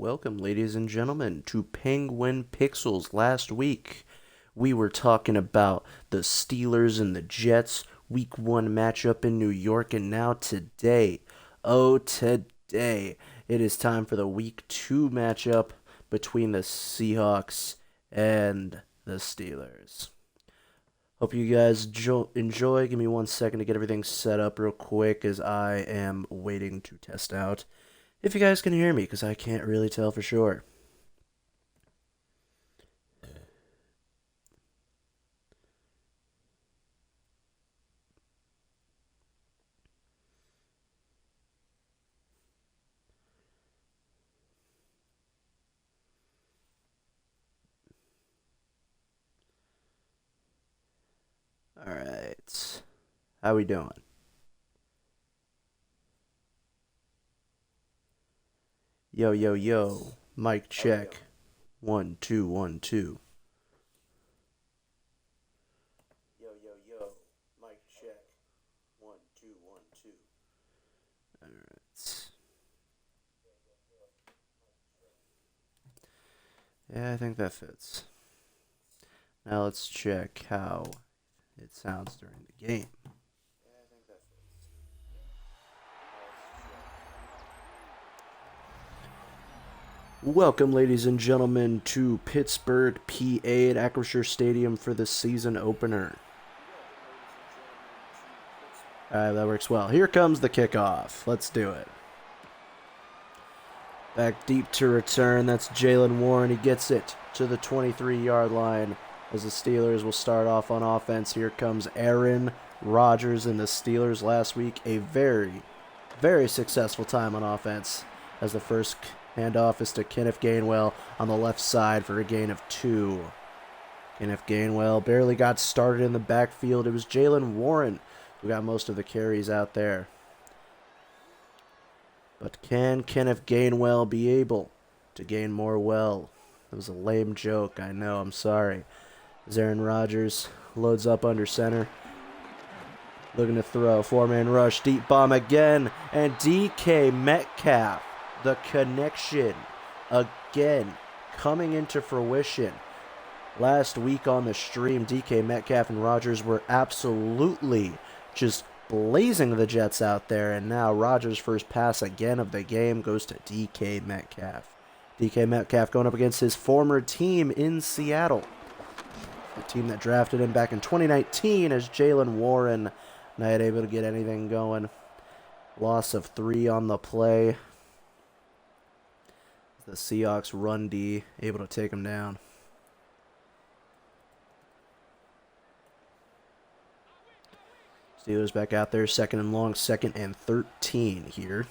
Welcome, ladies and gentlemen, to Penguin Pixels. Last week, we were talking about the Steelers and the Jets, Week 1 matchup in New York, and now today, it is time for the Week 2 matchup between the Seahawks and the Steelers. Hope you guys enjoy. Give me 1 second to get everything set up real quick as I am waiting to test out if you guys can hear me, because I can't really tell for sure. Alright. How we doing? Yo, yo, yo. Mic check. 1, 2, 1, 2. Yo, yo, yo. Mic check. 1, 2, 1, 2. Alright. Yeah, I think that fits. Now let's check how it sounds during the game. Welcome, ladies and gentlemen, to Pittsburgh, PA at Acrisure Stadium for the season opener. That works well. Here comes the kickoff. Let's do it. Back deep to return. That's Jaylen Warren. He gets it to the 23-yard line as the Steelers will start off on offense. Here comes Aaron Rodgers and the Steelers last week. A very, very successful time on offense as the first handoff is to Kenneth Gainwell on the left side for a gain of 2. Kenneth Gainwell barely got started in the backfield. It was Jaylen Warren who got most of the carries out there. But can Kenneth Gainwell be able to gain more well? It was a lame joke, I know, I'm sorry. As Aaron Rodgers loads up under center. Looking to throw. 4-man rush. Deep bomb again. And DK Metcalf. The connection again coming into fruition. Last week on the stream, DK Metcalf and Rodgers were absolutely just blazing the Jets out there, and now Rodgers' first pass again of the game goes to DK Metcalf. DK Metcalf going up against his former team in Seattle, the team that drafted him back in 2019 as Jaylen Warren. Not able to get anything going. Loss of 3 on the play. The Seahawks run D able to take him down. Steelers back out there, second and long, 2nd and 13 here.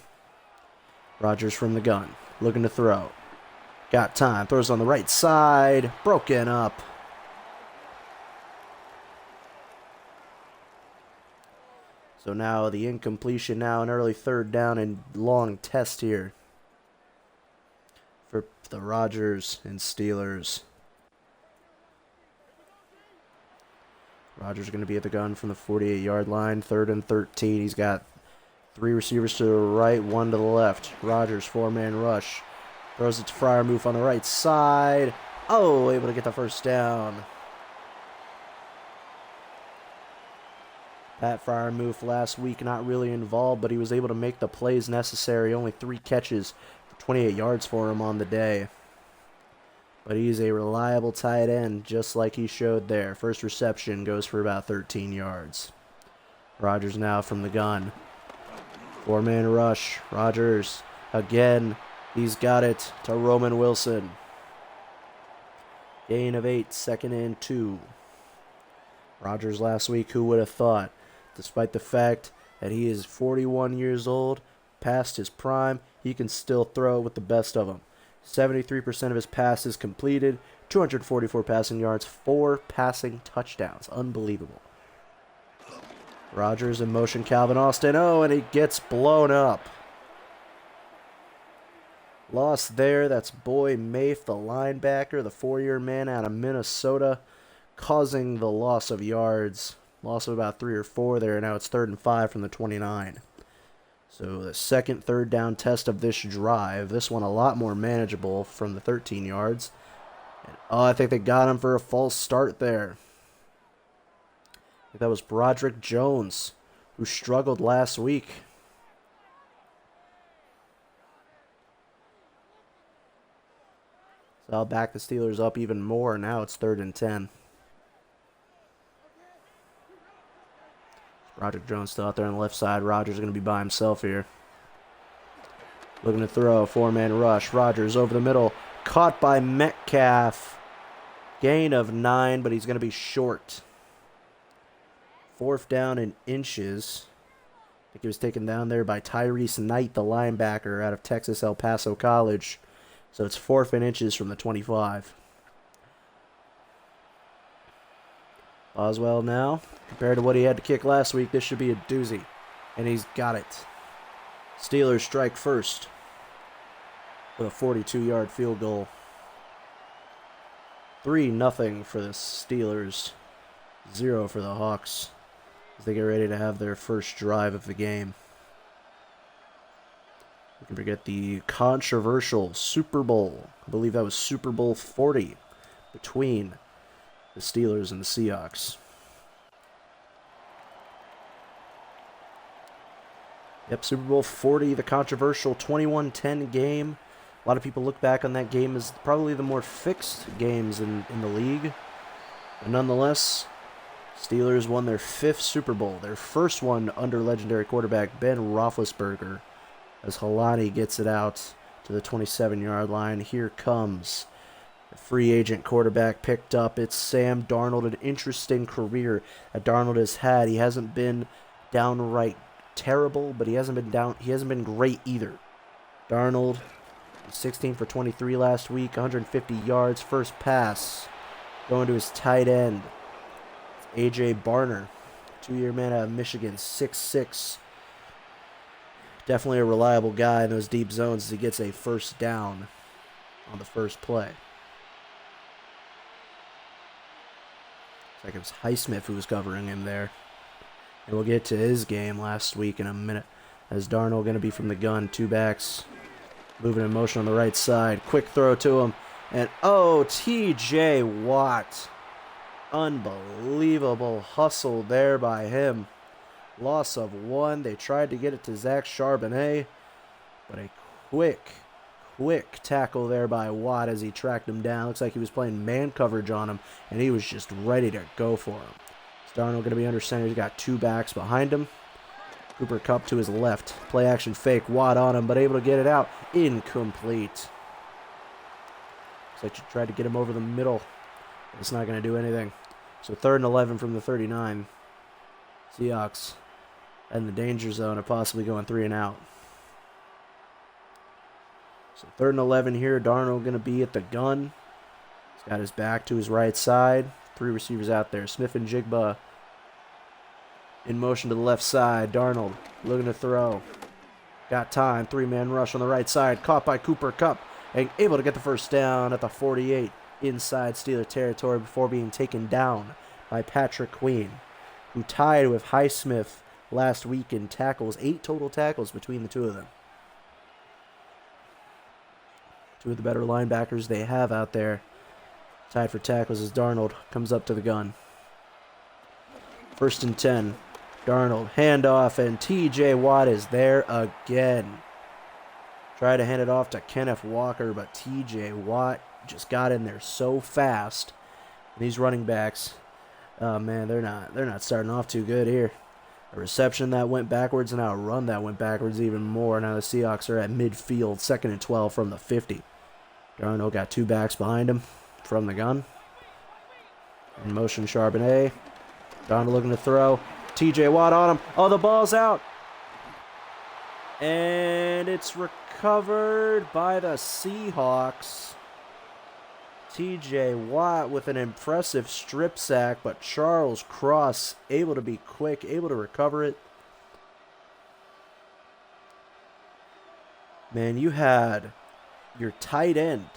Rodgers from the gun, looking to throw. Got time, throws on the right side, broken up. So now the incompletion, now an early 3rd down and long test here for the Rodgers and Steelers. Rodgers going to be at the gun from the 48-yard line, 3rd and 13. He's got 3 receivers to the right, 1 to the left. Rodgers, 4-man rush. Throws it to Freiermuth on the right side. Oh, able to get the first down. Pat Freiermuth last week not really involved, but he was able to make the plays necessary. Only 3 catches for 28 yards for him on the day. But he's a reliable tight end, just like he showed there. First reception goes for about 13 yards. Rodgers now from the gun. 4-man rush. Rodgers again. He's got it to Roman Wilson. Gain of 8, 2nd and 2. Rodgers last week, who would have thought? Despite the fact that he is 41 years old, past his prime, he can still throw with the best of them. 73% of his passes completed, 244 passing yards, 4 passing touchdowns. Unbelievable. Rodgers in motion, Calvin Austin. Oh, and he gets blown up. Lost there. That's Boy Mafe, the linebacker, the 4-year man out of Minnesota, causing the loss of yards. Loss of about 3 or 4 there. Now it's 3rd and 5 from the 29. So the second third down test of this drive. This one a lot more manageable from the 13 yards. And, I think they got him for a false start there. I think that was Broderick Jones, who struggled last week. So I'll back the Steelers up even more. Now it's 3rd and 10. Broderick Jones still out there on the left side. Rodgers going to be by himself here. Looking to throw. 4-man rush. Rodgers over the middle. Caught by Metcalf. Gain of 9, but he's going to be short. 4th down in inches. I think he was taken down there by Tyrese Knight, the linebacker out of Texas El Paso College. So it's 4th and inches from the 25. Oswell now, compared to what he had to kick last week, this should be a doozy. And he's got it. Steelers strike first with a 42-yard field goal. 3-0 for the Steelers. 0 for the Hawks as they get ready to have their first drive of the game. We can forget the controversial Super Bowl. I believe that was Super Bowl 40 between the Steelers and the Seahawks. Yep, Super Bowl 40, the controversial 21-10 game. A lot of people look back on that game as probably the more fixed games in the league. But nonetheless, Steelers won their 5th Super Bowl, their first one under legendary quarterback Ben Roethlisberger, as Halani gets it out to the 27-yard line. Here comes the free agent quarterback picked up. It's Sam Darnold, an interesting career that Darnold has had. He hasn't been downright terrible, but he hasn't been great either. Darnold, 16 for 23 last week, 150 yards. First pass going to his tight end, A.J. Barner, 2-year man out of Michigan, 6'6". Definitely a reliable guy in those deep zones as he gets a first down on the first play. Looks like it was Highsmith who was covering him there. And we'll get to his game last week in a minute. As Darnold going to be from the gun, 2 backs, moving in motion on the right side. Quick throw to him. And T.J. Watt. Unbelievable hustle there by him. Loss of 1. They tried to get it to Zach Charbonnet, but a quick tackle there by Watt as he tracked him down. Looks like he was playing man coverage on him, and he was just ready to go for him. Darnold going to be under center. He's got 2 backs behind him. Cooper Kupp to his left. Play action fake. Watt on him, but able to get it out. Incomplete. Looks like you tried to get him over the middle. It's not going to do anything. So 3rd and 11 from the 39. Seahawks in the danger zone of possibly going 3 and out. So 3rd and 11 here. Darnold going to be at the gun. He's got his back to his right side. 3 receivers out there. Smith and Jigba in motion to the left side. Darnold looking to throw. Got time. 3-man rush on the right side. Caught by Cooper Kupp and able to get the first down at the 48 inside Steeler territory before being taken down by Patrick Queen, who tied with Highsmith last week in tackles. 8 total tackles between the two of them. 2 of the better linebackers they have out there. Tied for tackles as Darnold comes up to the gun. 1st and 10. Darnold, handoff, and T.J. Watt is there again. Tried to hand it off to Kenneth Walker, but T.J. Watt just got in there so fast. And these running backs, oh man, they're not starting off too good here. A reception that went backwards and now a run that went backwards even more. Now the Seahawks are at midfield, 2nd and 12 from the 50. Darnold got 2 backs behind him from the gun. In motion, Charbonnet. Darnold looking to throw. T.J. Watt on him. Oh, the ball's out. And it's recovered by the Seahawks. T.J. Watt with an impressive strip sack, but Charles Cross able to be quick, able to recover it. Man, you had your tight end,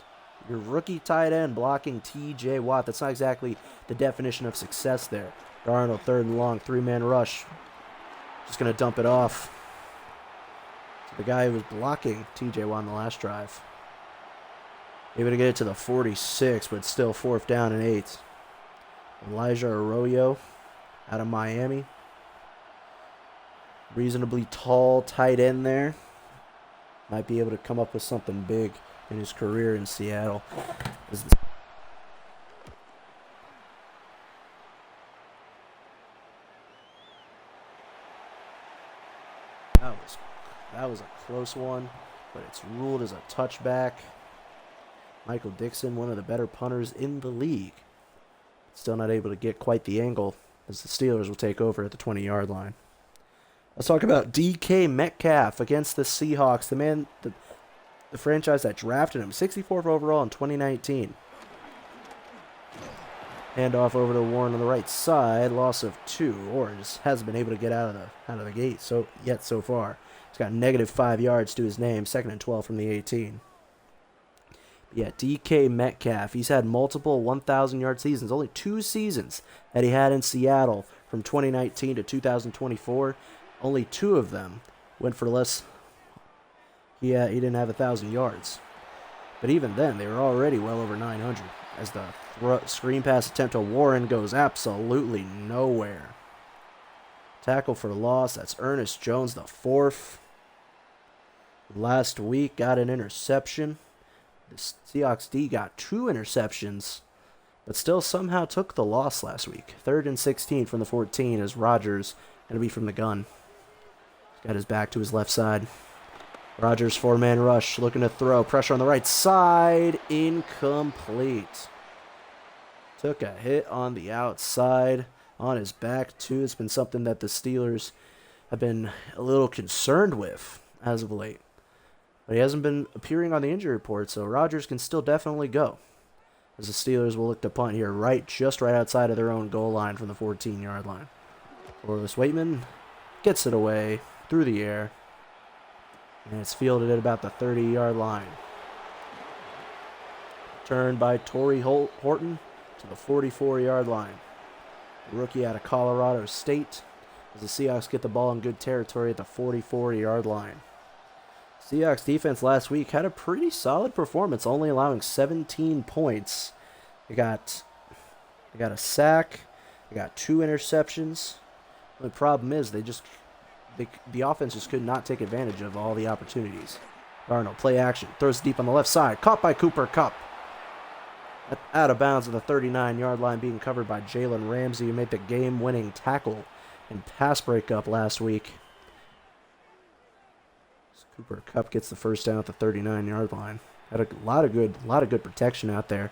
your rookie tight end blocking T.J. Watt. That's not exactly the definition of success there. Darnold, 3rd and long, 3-man rush. Just going to dump it off. The guy who was blocking TJ Watt on the last drive. Able to get it to the 46, but still 4th down and 8. Elijah Arroyo out of Miami. Reasonably tall tight end there. Might be able to come up with something big in his career in Seattle. That was a close one, but it's ruled as a touchback. Michael Dixon, one of the better punters in the league. Still not able to get quite the angle as the Steelers will take over at the 20-yard line. Let's talk about DK Metcalf against the Seahawks. The franchise that drafted him, 64th overall in 2019. Handoff over to Warren on the right side. Loss of 2. Warren just hasn't been able to get out of the gate so far. He's got -5 yards to his name. 2nd and 12 from the 18. Yeah, DK Metcalf. He's had multiple 1,000-yard seasons. Only 2 seasons that he had in Seattle from 2019 to 2024. Only 2 of them went for less. He didn't have 1,000 yards. But even then, they were already well over 900. As the screen pass attempt to Warren goes absolutely nowhere. Tackle for loss. That's Ernest Jones, the 4th. Last week got an interception. The Seahawks D got 2 interceptions, but still somehow took the loss last week. 3rd and 16 from the 14 as Rodgers going to be from the gun. Got his back to his left side. Rodgers 4-man rush, looking to throw. Pressure on the right side. Incomplete. Took a hit on the outside. On his back, too. It's been something that the Steelers have been a little concerned with as of late. But he hasn't been appearing on the injury report, so Rodgers can still definitely go. As the Steelers will look to punt here, just right outside of their own goal line from the 14-yard line. Orlis Waitman gets it away through the air. And it's fielded at about the 30-yard line. Turned by Torrey Horton to the 44-yard line. The rookie out of Colorado State. As the Seahawks get the ball in good territory at the 44-yard line. Seahawks defense last week had a pretty solid performance, only allowing 17 points. They got a sack. They got 2 interceptions. The problem is the offense just could not take advantage of all the opportunities. Darnold, play action. Throws deep on the left side. Caught by Cooper Kupp. Out of bounds at the 39-yard line, being covered by Jalen Ramsey, who made the game-winning tackle and pass breakup last week. Cooper Kupp gets the first down at the 39-yard line. Had a lot of good protection out there.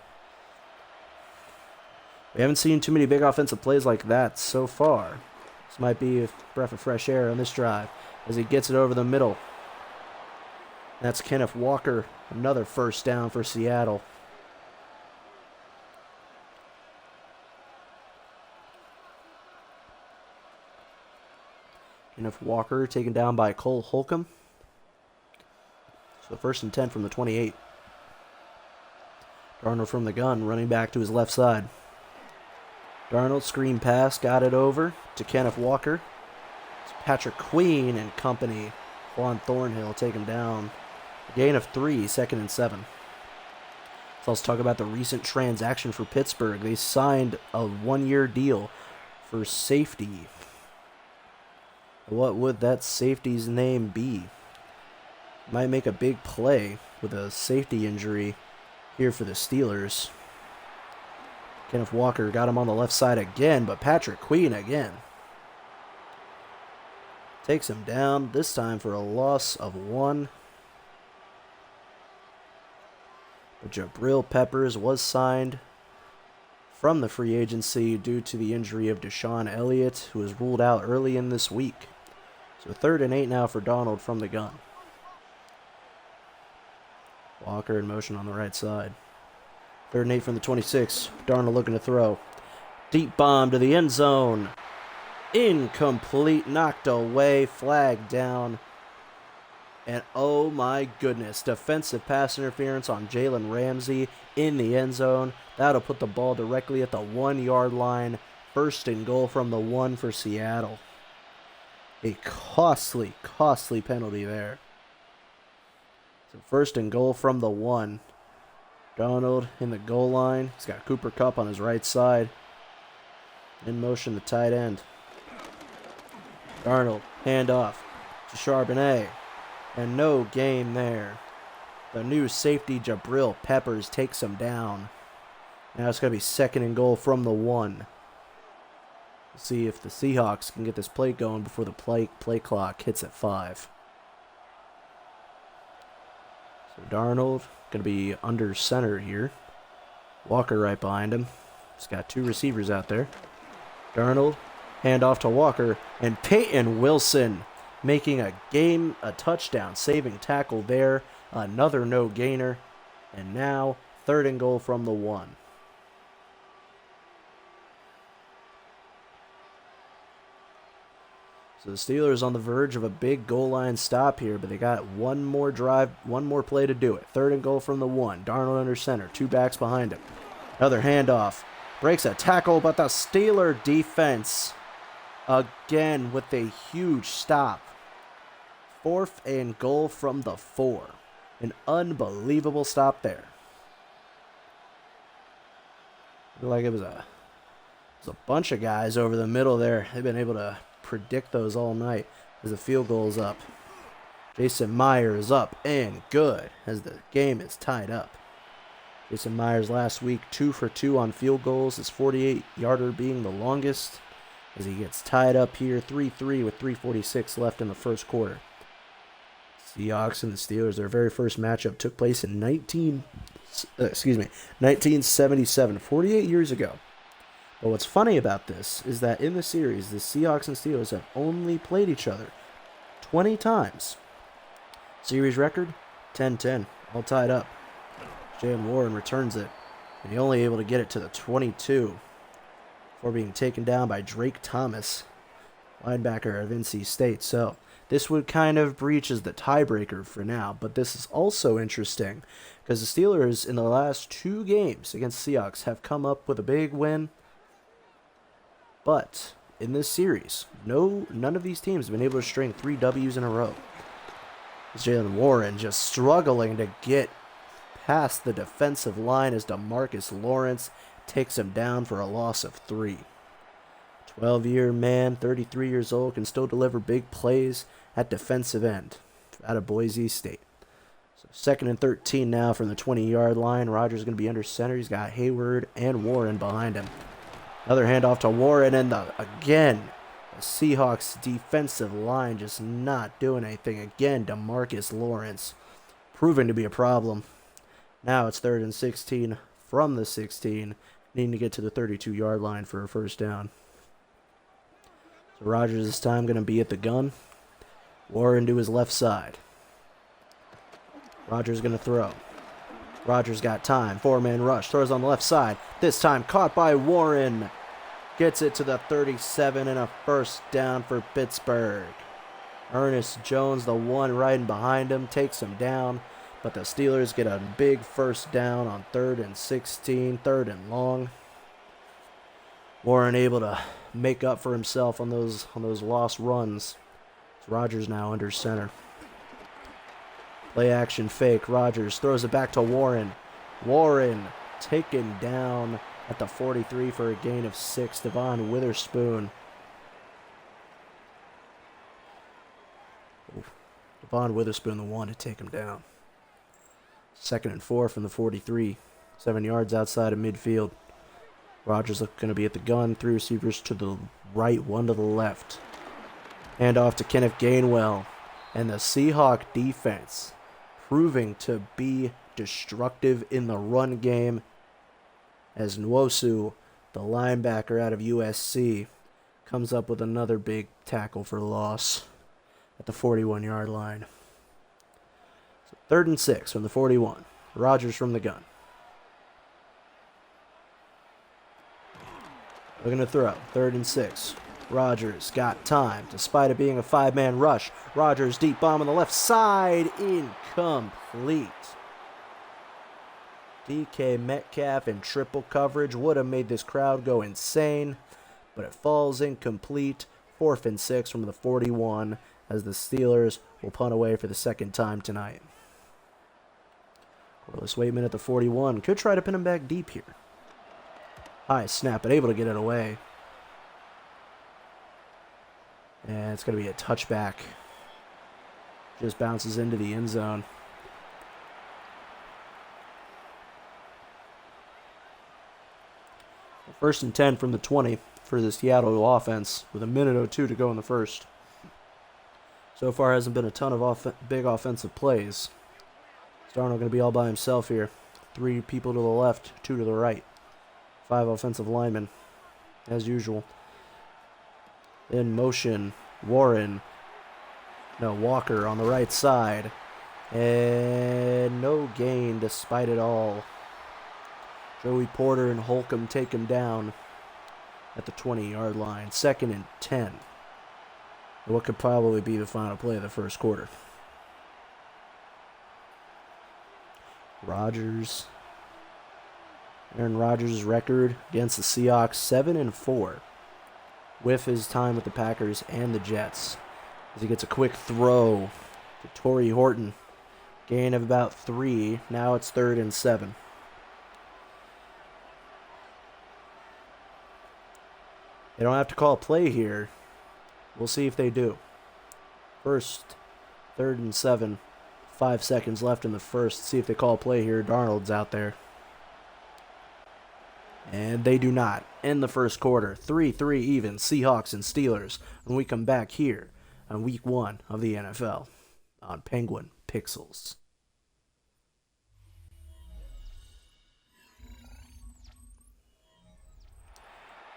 We haven't seen too many big offensive plays like that so far. This might be a breath of fresh air on this drive as he gets it over the middle. That's Kenneth Walker, another first down for Seattle. Kenneth Walker taken down by Cole Holcomb. So 1st and 10 from the 28. Darnold from the gun, running back to his left side. Darnold screen pass, got it over to Kenneth Walker. It's Patrick Queen and company. Juan Thornhill take him down. A gain of 3, 2nd and 7. So let's talk about the recent transaction for Pittsburgh. They signed a 1-year deal for safety. What would that safety's name be? Might make a big play with a safety injury here for the Steelers. Kenneth Walker got him on the left side again, but Patrick Queen again. Takes him down, this time for a loss of 1. But Jabril Peppers was signed from the free agency due to the injury of Deshaun Elliott, who was ruled out early in this week. So 3rd and 8 now for Darnold from the gun. Walker in motion on the right side. 3rd and 8 from the 26. Darnold looking to throw. Deep bomb to the end zone. Incomplete. Knocked away. Flag down. And oh my goodness. Defensive pass interference on Jalen Ramsey in the end zone. That'll put the ball directly at the 1-yard line. 1st and goal from the 1 for Seattle. A costly penalty there. So first and goal from the 1. Donald in the goal line. He's got Cooper Kupp on his right side. In motion, the tight end. Darnold, handoff to Charbonnet. And no gain there. The new safety, Jabril Peppers, takes him down. Now it's going to be second and goal from the 1. We'll see if the Seahawks can get this play going before the play clock hits at 5. So Darnold going to be under center here. Walker right behind him. He's got 2 receivers out there. Darnold, handoff to Walker, and Peyton Wilson making a touchdown, saving tackle there. Another no-gainer. And now, third and goal from the 1. So the Steelers on the verge of a big goal line stop here, but they got one more drive, one more play to do it. Third and goal from the 1. Darnold under center, 2 backs behind him. Another handoff. Breaks a tackle, but the Steeler defense again with a huge stop. Fourth and goal from the 4. An unbelievable stop there. Looked like it was a bunch of guys over the middle there. They've been able to predict those all night as the field goal is up. Jason Myers is up and good as the game is tied up. Jason Myers last week 2 for 2 on field goals, his 48-yarder being the longest as he gets tied up here 3-3 with 3:46 left in the first quarter. Seahawks and the Steelers, their very first matchup took place in 1977, 48 years ago. But what's funny about this is that in the series, the Seahawks and Steelers have only played each other 20 times. Series record, 10-10, all tied up. Jalen Warren returns it, and he only able to get it to the 22 before being taken down by Drake Thomas, linebacker of NC State. So this would kind of breach as the tiebreaker for now, but this is also interesting because the Steelers in the last 2 games against Seahawks have come up with a big win. But in this series, none of these teams have been able to string 3 W's in a row. Jalen Warren just struggling to get past the defensive line as DeMarcus Lawrence takes him down for a loss of 3. 12-year man, 33 years old, can still deliver big plays at defensive end out of Boise State. So second and 13 now from the 20-yard line. Rodgers is going to be under center. He's got Hayward and Warren behind him. Another handoff to Warren, and again, the Seahawks defensive line just not doing anything. Again, DeMarcus Lawrence proving to be a problem. Now it's third and 16 from the 16, needing to get to the 32-yard line for a first down. So Rodgers this time going to be at the gun. Warren to his left side. Rodgers going to throw. Rodgers got time. 4-man rush. Throws on the left side. This time caught by Warren. Gets it to the 37 and a first down for Pittsburgh. Ernest Jones, the one riding behind him, takes him down. But the Steelers get a big first down on 3rd and 16, 3rd and long. Warren able to make up for himself on those lost runs. Rodgers now under center. Play action fake. Rodgers throws it back to Warren. Warren taken down at the 43 for a gain of 6. Devon Witherspoon. Devon Witherspoon the one to take him down. 2nd and 4 from the 43. 7 yards outside of midfield. Rodgers going to be at the gun. 3 receivers to the right, 1 to the left. Hand off to Kenneth Gainwell. And the Seahawk defense proving to be destructive in the run game as Nwosu, the linebacker out of USC, comes up with another big tackle for loss at the 41-yard line. So 3rd and 6 from the 41. Rodgers from the gun. Looking to throw. 3rd and 6. Rodgers got time despite it being a 5-man rush. Rodgers deep bomb on the left side. Incomplete. DK Metcalf in triple coverage would have made this crowd go insane, but it falls incomplete. 4th and 6 from the 41 as the Steelers will punt away for the 2nd time tonight. Willis Waitman at the 41. Could try to pin him back deep here. High snap, but able to get it away. And it's going to be a touchback. Just bounces into the end zone. First and 10 from the 20 for the Seattle offense with a minute 02 to go in the first. So far hasn't been a ton of big offensive plays. Darnold going to be all by himself here. 3 people to the left, 2 to the right. 5 offensive linemen, as usual. In motion, Walker on the right side. And no gain despite it all. Joey Porter and Holcomb take him down at the 20-yard line. 2nd and 10. What could probably be the final play of the first quarter. Aaron Rodgers' record against the Seahawks, 7-4. With his time with the Packers and the Jets. As he gets a quick throw to Torrey Horton. Gain of about 3. Now it's 3rd and 7. They don't have to call a play here. We'll see if they do. First, 3rd and 7. 5 seconds left in the first. See if they call a play here. Darnold's out there. And they do not. In the first quarter, 3-3 even. Seahawks and Steelers. When we come back here on week 1 of the NFL on Penguin Pixels.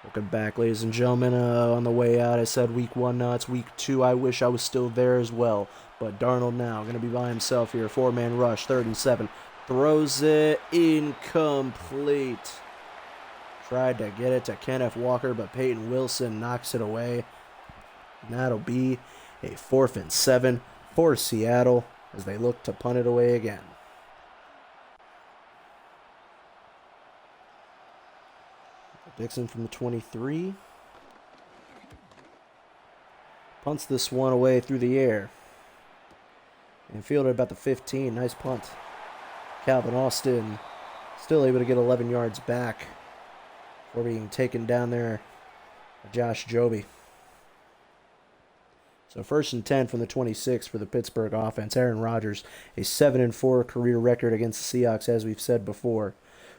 Welcome back, ladies and gentlemen. On the way out, I said week 1, now it's week 2. I wish I was still there as well. But Darnold now going to be by himself here. 4-man rush, 3rd and 7. Throws it incomplete. Tried to get it to Kenneth Walker, but Peyton Wilson knocks it away. And that'll be a 4th and 7 for Seattle as they look to punt it away again. Dixon from the 23. Punts this one away through the air. And fielded about the 15. Nice punt. Calvin Austin still able to get 11 yards back before being taken down there by Josh Joby. So 1st and 10 from the 26 for the Pittsburgh offense. Aaron Rodgers, a 7-4 career record against the Seahawks, as we've said before.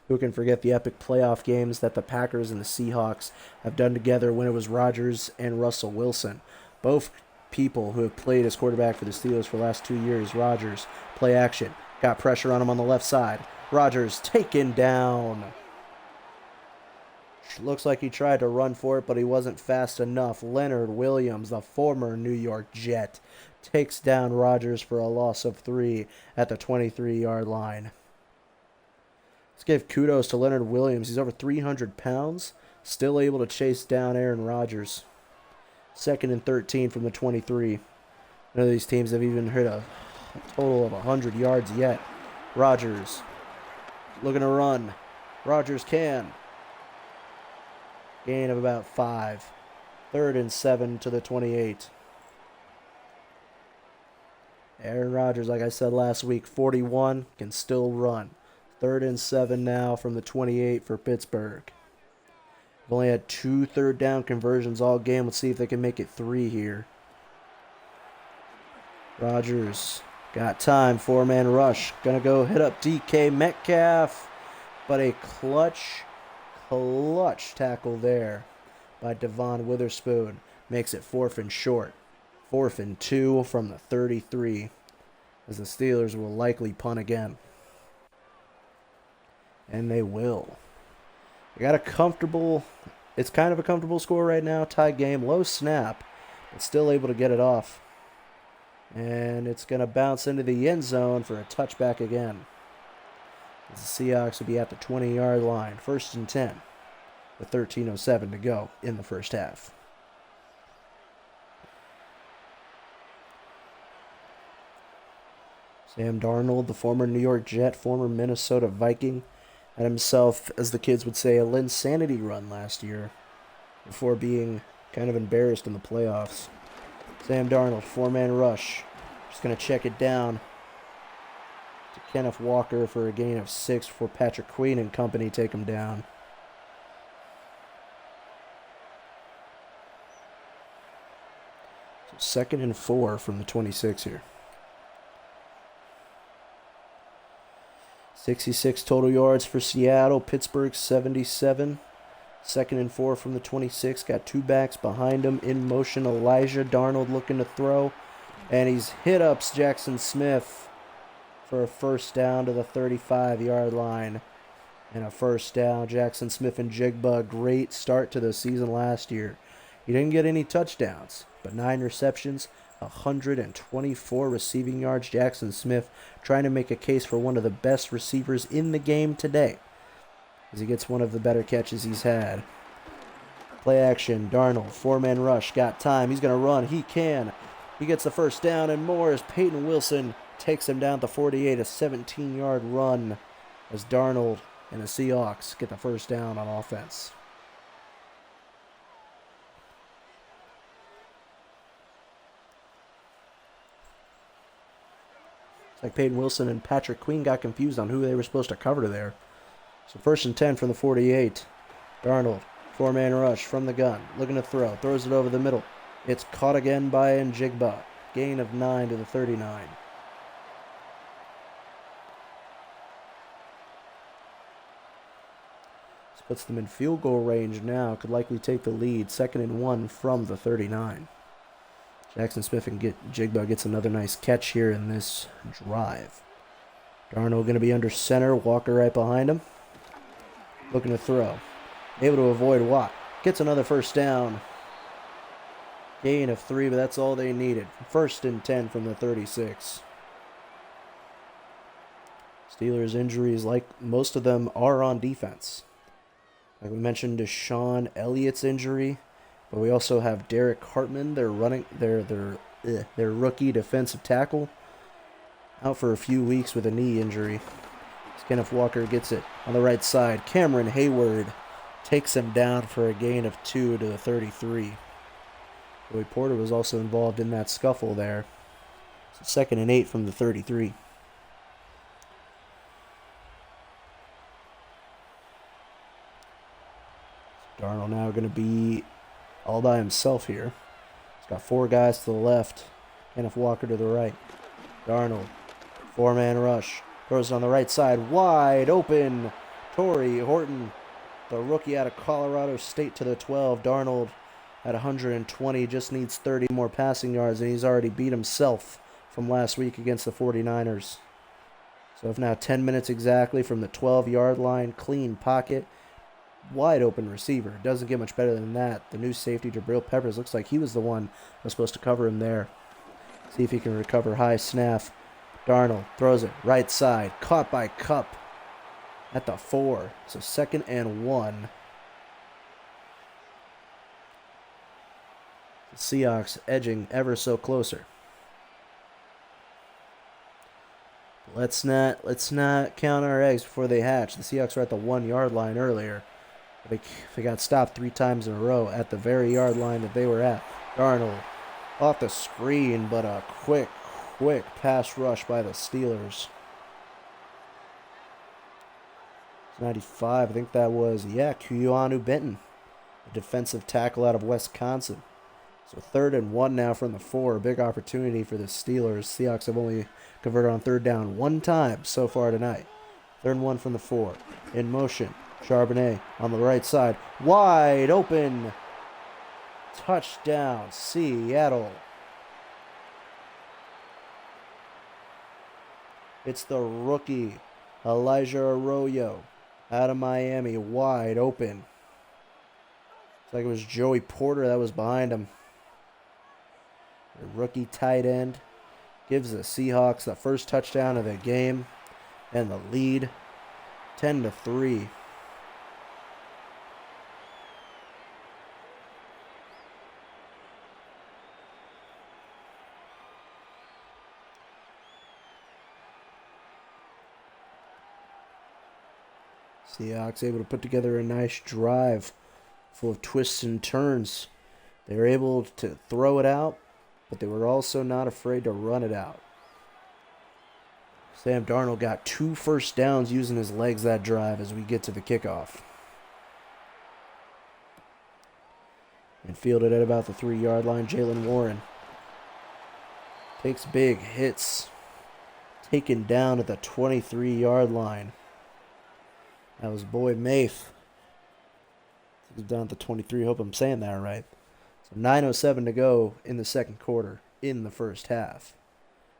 Who can forget the epic playoff games that the Packers and the Seahawks have done together when it was Rodgers and Russell Wilson? Both people who have played as quarterback for the Steelers for the last 2 years. Rodgers, play action. Got pressure on him on the left side. Rodgers taken down. Looks like he tried to run for it, but he wasn't fast enough. Leonard Williams, the former New York Jet, takes down Rodgers for a loss of 3 at the 23-yard line. Let's give kudos to Leonard Williams. He's over 300 pounds, still able to chase down Aaron Rodgers. 2nd and 13 from the 23. None of these teams have even hit a total of 100 yards yet. Rodgers looking to run. Rodgers can. Gain of about 5. 3rd and 7 to the 28. Aaron Rodgers, like I said last week, 41, can still run. 3rd and 7 now from the 28 for Pittsburgh. They've only had 2 third down conversions all game. Let's see if they can make it 3 here. Rodgers got time. 4-man rush. Gonna go hit up DK Metcalf. But a clutch tackle there by Devon Witherspoon. Makes it 4th and short. 4th and 2 from the 33. As the Steelers will likely punt again. And they will. They got a comfortable, it's kind of a comfortable score right now. Tie game, low snap, but still able to get it off. And it's going to bounce into the end zone for a touchback again. As the Seahawks will be at the 20-yard line. 1st and 10 with 13:07 to go in the first half. Sam Darnold, the former New York Jet, former Minnesota Viking, had himself, as the kids would say, a Linsanity run last year before being kind of embarrassed in the playoffs. Sam Darnold, 4-man rush. Just going to check it down to Kenneth Walker for a gain of 6 before Patrick Queen and company take him down. So 2nd and 4 from the 26 here. 66 total yards for Seattle. Pittsburgh 77. 2nd and 4 from the 26. Got 2 backs behind him. In motion, Elijah Darnold looking to throw. And he's hit up Jackson Smith for a first down to the 35-yard line. And a first down. Jackson Smith and Jigba, great start to the season last year. He didn't get any touchdowns, but 9 receptions, 124 receiving yards. Jackson Smith trying to make a case for one of the best receivers in the game today, as he gets one of the better catches he's had. Play action, Darnold, 4-man rush, got time, he's going to run, he can. He gets the first down and more as Peyton Wilson takes him down to 48, a 17-yard run as Darnold and the Seahawks get the first down on offense. It's like Peyton Wilson and Patrick Queen got confused on who they were supposed to cover there. So 1st and 10 from the 48. Darnold, 4-man rush from the gun, looking to throw, throws it over the middle. It's caught again by Njigba. Gain of 9 to the 39. This puts them in field goal range now. Could likely take the lead. 2nd and 1 from the 39. Jackson Smith and Jigba gets another nice catch here in this drive. Darnold going to be under center. Walker right behind him. Looking to throw. Able to avoid Watt. Gets another first down. Gain of 3, but that's all they needed. 1st and 10 from the 36. Steelers injuries, like most of them, are on defense. Like we mentioned, Deshaun Elliott's injury, but we also have Derek Hartman, their rookie defensive tackle, out for a few weeks with a knee injury. Kenneth Walker gets it on the right side. Cameron Hayward takes him down for a gain of 2 to the 33. Joey Porter was also involved in that scuffle there. So 2nd and 8 from the 33. Darnold now going to be all by himself here. He's got 4 guys to the left. Kenneth Walker to the right. Darnold, 4-man rush. Throws it on the right side. Wide open. Torrey Horton, the rookie out of Colorado State, to the 12. Darnold at 120, just needs 30 more passing yards, and he's already beat himself from last week against the 49ers. So if now 10 minutes exactly from the 12-yard line, clean pocket, wide open receiver. Doesn't get much better than that. The new safety, Jabril Peppers, looks like he was the one that was supposed to cover him there. See if he can recover high snap. Darnold throws it right side, caught by Kupp at the 4. So 2nd and 1. The Seahawks edging ever so closer. Let's not count our eggs before they hatch. The Seahawks were at the 1-yard line earlier. They got stopped 3 times in a row at the very yard line that they were at. Darnold off the screen, but a quick pass rush by the Steelers. 95, I think that was, Keanu Benton, a defensive tackle out of Wisconsin. So 3rd and 1 now from the 4. A big opportunity for the Steelers. Seahawks have only converted on 3rd down 1 time so far tonight. 3rd and 1 from the 4. In motion. Charbonnet on the right side. Wide open. Touchdown, Seattle. It's the rookie, Elijah Arroyo, out of Miami, wide open. It's like it was Joey Porter that was behind him. The rookie tight end gives the Seahawks the first touchdown of the game and the lead, 10-3. Seahawks able to put together a nice drive full of twists and turns. They were able to throw it out, but they were also not afraid to run it out. Sam Darnold got 2 first downs using his legs that drive as we get to the kickoff. And fielded at about the 3-yard line, Jalen Warren takes big hits. Taken down at the 23-yard line. That was Boyd Maith. He's down at the 23. Hope I'm saying that right. So 9:07 to go in the second quarter, in the first half.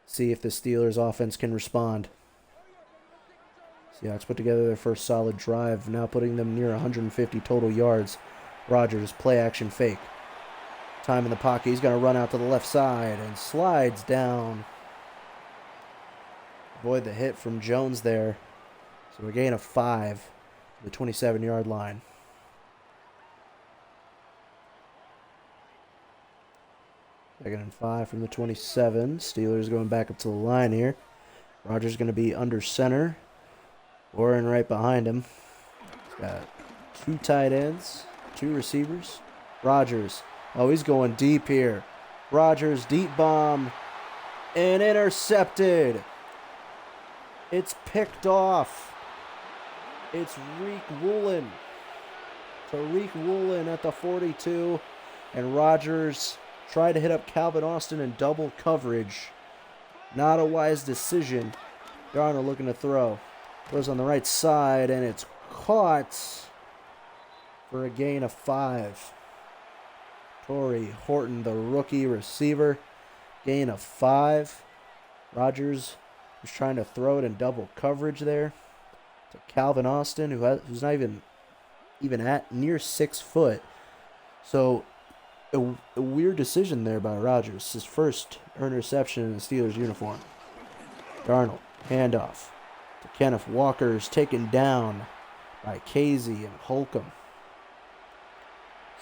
See if the Steelers offense can respond. Seahawks put together their first solid drive, now putting them near 150 total yards. Rodgers, play action fake. Time in the pocket. He's going to run out to the left side and slides down. Avoid the hit from Jones there. So a gain of 5 to the 27-yard line. Second and 5 from the 27. Steelers going back up to the line here. Rodgers going to be under center. Warren right behind him. He's got 2 tight ends, 2 receivers. Rodgers. Oh, he's going deep here. Rodgers, deep bomb. And intercepted. It's picked off. It's Tariq Woolen. Tariq Woolen at the 42. And Rodgers tried to hit up Calvin Austin in double coverage. Not a wise decision. Darnold looking to throw. Goes on the right side, and it's caught for a gain of 5. Torrey Horton, the rookie receiver. Gain of 5. Rodgers was trying to throw it in double coverage there to Calvin Austin, who's not even at near 6 foot. So a weird decision there by Rodgers. His first interception in the Steelers uniform. Darnold, handoff to Kenneth Walker, is taken down by Casey and Holcomb.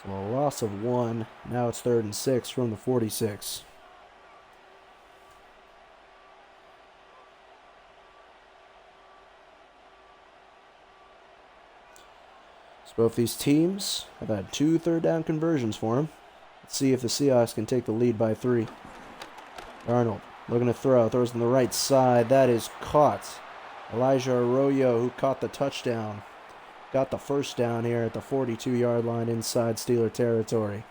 So a loss of 1. Now it's 3rd and 6 from the 46. So both these teams have had 2 third-down conversions for them. Let's see if the Seahawks can take the lead by 3. Darnold looking to throw. Throws on the right side. That is caught. Elijah Arroyo, who caught the touchdown, got the first down here at the 42-yard line inside Steeler territory.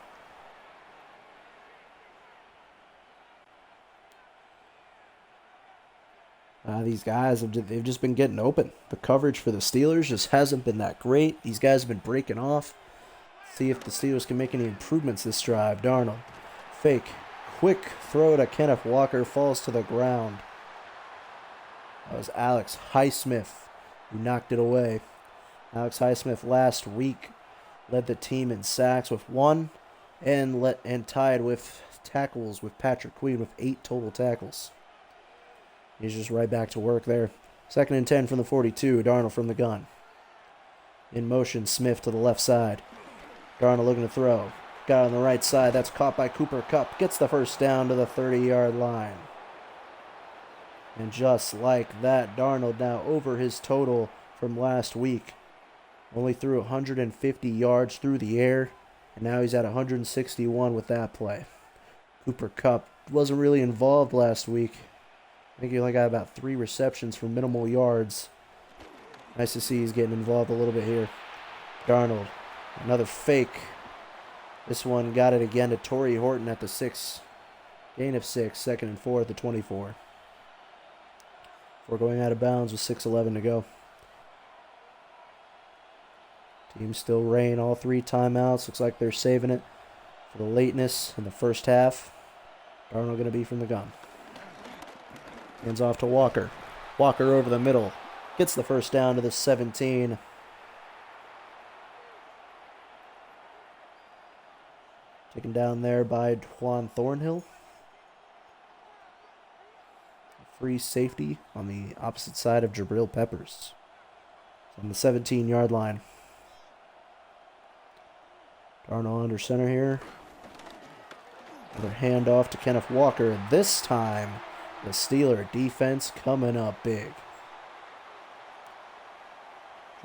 These guys, they've just been getting open. The coverage for the Steelers just hasn't been that great. These guys have been breaking off. See if the Steelers can make any improvements this drive. Darnold, fake, quick throw to Kenneth Walker, falls to the ground. That was Alex Highsmith who knocked it away. Alex Highsmith last week led the team in sacks with 1 and tied with tackles with Patrick Queen with 8 total tackles. He's just right back to work there. 2nd and 10 from the 42. Darnold from the gun. In motion, Smith to the left side. Darnold looking to throw. Got on the right side. That's caught by Cooper Kupp. Gets the first down to the 30-yard line. And just like that, Darnold now over his total from last week. Only threw 150 yards through the air. And now he's at 161 with that play. Cooper Kupp wasn't really involved last week. I think he only got about 3 receptions for minimal yards. Nice to see he's getting involved a little bit here. Darnold, another fake. This one got it again to Torrey Horton at the 6. Gain of 6, 2nd and 4 at the 24. Before going out of bounds with 6:11 to go. Team still reign all 3 timeouts. Looks like they're saving it for the lateness in the first half. Darnold going to be from the gun. Hands off to Walker. Walker over the middle. Gets the first down to the 17. Taken down there by Juan Thornhill. Free safety on the opposite side of Jabril Peppers. On the 17-yard line. Darnold under center here. Another handoff to Kenneth Walker. This time, the Steeler defense coming up big.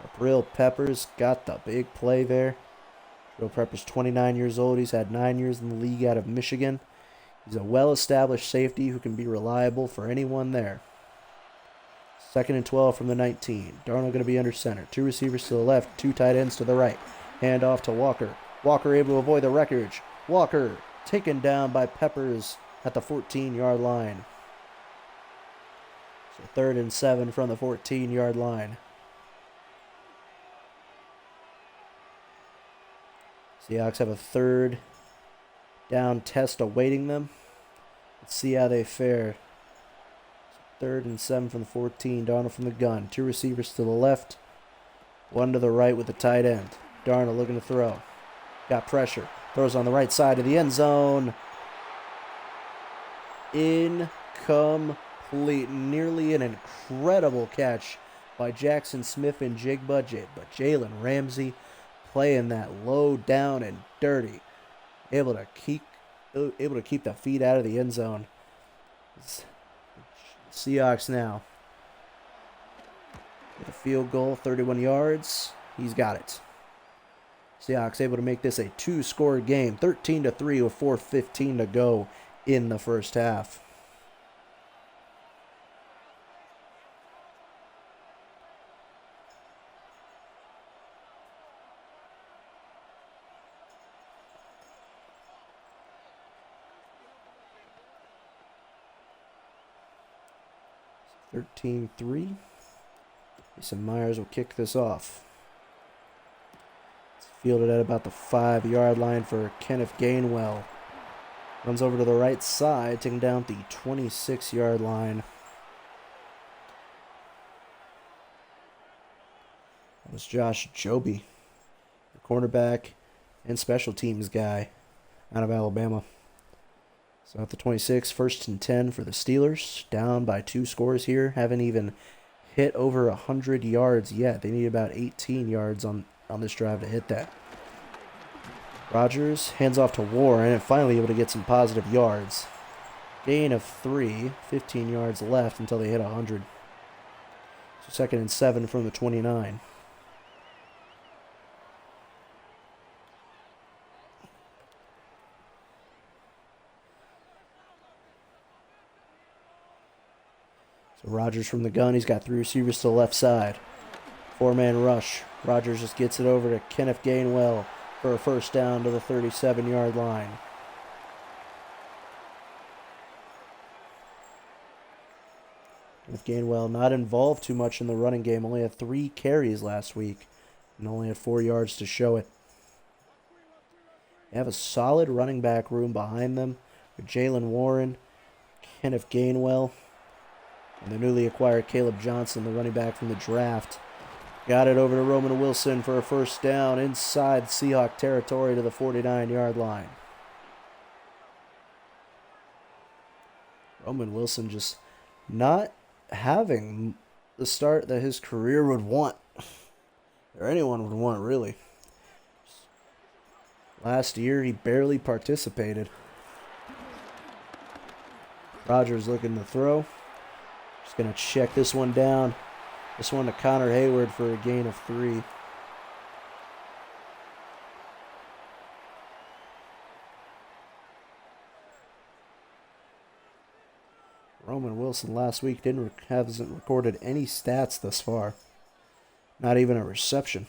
Jabril Peppers got the big play there. Jabril Peppers, 29 years old. He's had 9 years in the league out of Michigan. He's a well-established safety who can be reliable for anyone there. 2nd and 12 from the 19. Darnold going to be under center. 2 receivers to the left, 2 tight ends to the right. Hand off to Walker. Walker able to avoid the wreckage. Walker taken down by Peppers at the 14-yard line. So 3rd and 7 from the 14-yard line. Seahawks have a 3rd down test awaiting them. Let's see how they fare. 3rd and 7 from the 14. Darnold from the gun. 2 receivers to the left. 1 to the right with the tight end. Darnold looking to throw. Got pressure. Throws on the right side of the end zone. Incomplete. Nearly an incredible catch by Jackson Smith and Jigba. But Jalen Ramsey playing that low down and dirty. Able to keep the feet out of the end zone. Seahawks now with a field goal, 31 yards. He's got it. Seahawks able to make this a 2-score game, 13-3 with 4:15 to go in the first half. So 13-3. Jason Myers will kick this off. It's fielded at about the 5-yard line for Kenneth Gainwell. Runs over to the right side, taking down the 26-yard line. That was Josh Joby, the cornerback and special teams guy out of Alabama. So at the 26, 1st and 10 for the Steelers. Down by 2 scores here. Haven't even hit over 100 yards yet. They need about 18 yards on this drive to hit that. Rodgers hands off to Warren and finally able to get some positive yards. Gain of 3, 15 yards left until they hit 100. So 2nd and 7 from the 29. So Rodgers from the gun. He's got 3 receivers to the left side. 4-man rush. Rodgers just gets it over to Kenneth Gainwell for a 1st down to the 37-yard line. Kenneth Gainwell not involved too much in the running game. Only had 3 carries last week and only had 4 yards to show it. They have a solid running back room behind them with Jalen Warren, Kenneth Gainwell, and the newly acquired Caleb Johnson, the running back from the draft. Got it over to Roman Wilson for a 1st down inside Seahawk territory to the 49-yard line. Roman Wilson just not having the start that his career would want. Or anyone would want, really. Last year, he barely participated. Rodgers looking to throw. Just going to check this one down. This one to Connor Hayward for a gain of 3. Roman Wilson last week hasn't recorded any stats thus far. Not even a reception.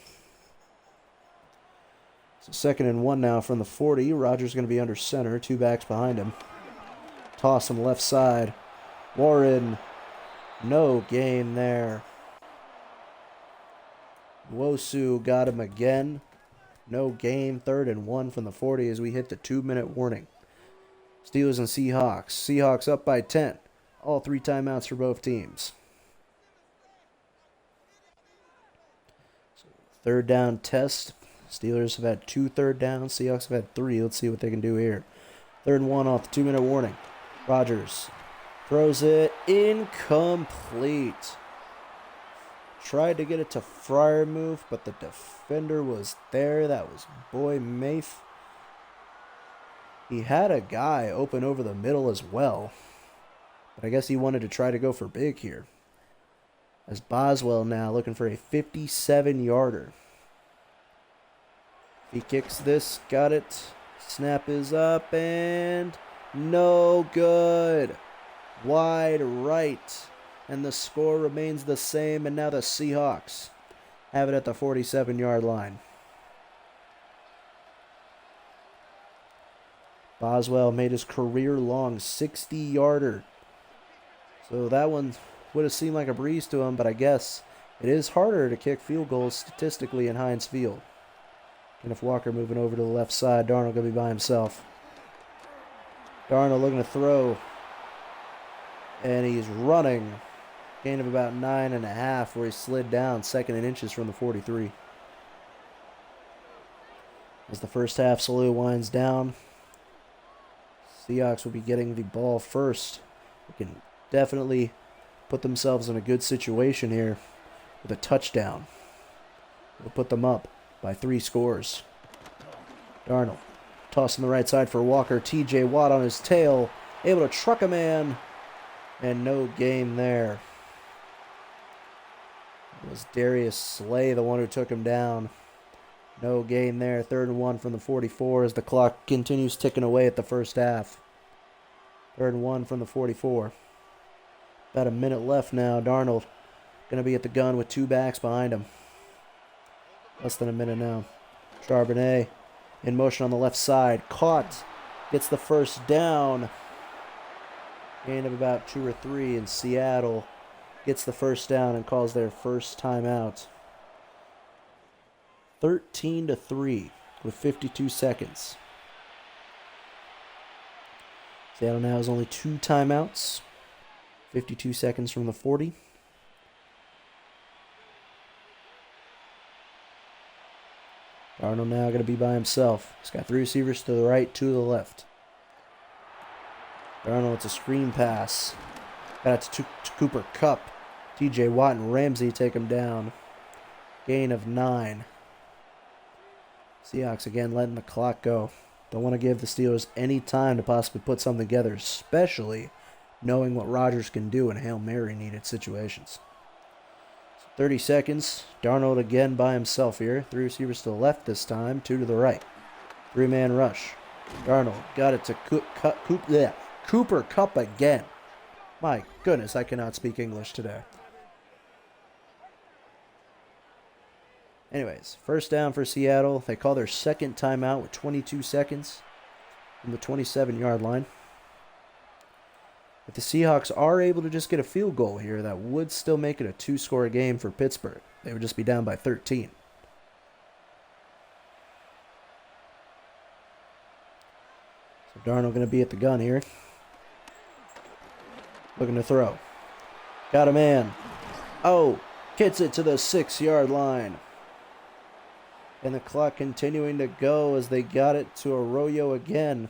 So 2nd and 1 now from the 40. Rodgers going to be under center. 2 backs behind him. Toss on the left side. Warren. No gain there. Wosu got him again. No gain. 3rd and 1 from the 40 as we hit the 2-minute warning. Steelers and Seahawks. Seahawks up by 10. All 3 timeouts for both teams. So 3rd down test. Steelers have had 2 third downs. Seahawks have had 3. Let's see what they can do here. 3rd and 1 off the 2-minute warning. Rodgers throws it incomplete. Tried to get it to Freiermuth, but the defender was there. That was Boy Mafe. He had a guy open over the middle as well. But I guess he wanted to try to go for big here. As Boswell now looking for a 57-yarder. He kicks this, got it. Snap is up and no good. Wide right. and the score remains the same, and now the Seahawks have it at the 47-yard line. Boswell made his career-long 60-yarder. So that one would have seemed like a breeze to him, but I guess it is harder to kick field goals statistically in Heinz Field. Kenneth Walker moving over to the left side. Darnold going to be by himself. Darnold looking to throw. And he's running. Gain of about 9.5 where he slid down, 2nd and inches from the 43. As the first half slowly winds down, Seahawks will be getting the ball first. They can definitely put themselves in a good situation here with a touchdown. It'll put them up by 3 scores. Darnold tossing the right side for Walker. TJ Watt on his tail, able to truck a man, and no gain there. It was Darius Slay the one who took him down. No gain there. 3rd and 1 from the 44 as the clock continues ticking away at the first half. 3rd and 1 from the 44. About a minute left now. Darnold going to be at the gun with 2 backs behind him. Less than a minute now. Charbonnet in motion on the left side. Caught. Gets the first down. Gain of about 2 or 3, and Seattle gets the first down and calls their first timeout. 13-3 with 52 seconds. Seattle now has only 2 timeouts. 52 seconds from the 40. Darnold now going to be by himself. He's got 3 receivers to the right, 2 to the left. Darnold, it's a screen pass. Got it to Cooper Kupp. TJ Watt and Ramsey take him down. Gain of 9. Seahawks again letting the clock go. Don't want to give the Steelers any time to possibly put something together, especially knowing what Rodgers can do in Hail Mary needed situations. 30 seconds. Darnold again by himself here. 3 receivers to the left this time, 2 to the right. 3-man rush. Darnold got it to Cooper Kupp again. My goodness, I cannot speak English today. Anyways, first down for Seattle. They call their second timeout with 22 seconds from the 27-yard line. If the Seahawks are able to just get a field goal here, that would still make it a 2-score game for Pittsburgh. They would just be down by 13. So Darnold going to be at the gun here. Looking to throw. Got a man. Oh, gets it to the 6-yard line. And the clock continuing to go as they got it to Arroyo again.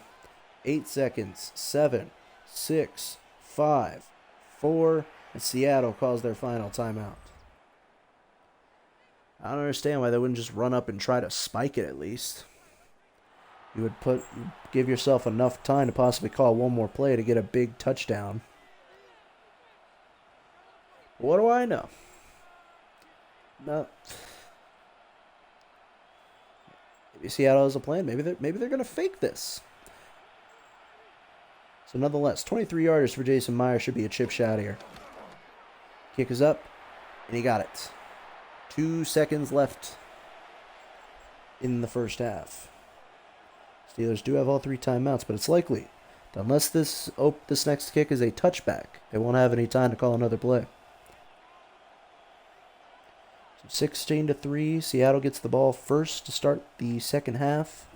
8 seconds. 7, 6, 5, 4, and Seattle calls their final timeout. I don't understand why they wouldn't just run up and try to spike it at least. You would give yourself enough time to possibly call one more play to get a big touchdown. What do I know? No. Maybe Seattle has a plan. Maybe they're going to fake this. So nonetheless, 23 yarders for Jason Myers should be a chip shot here. Kick is up, and he got it. 2 seconds left in the first half. Steelers do have all 3 timeouts, but it's likely that unless this next kick is a touchback, they won't have any time to call another play. 16-3, Seattle gets the ball first to start the second half.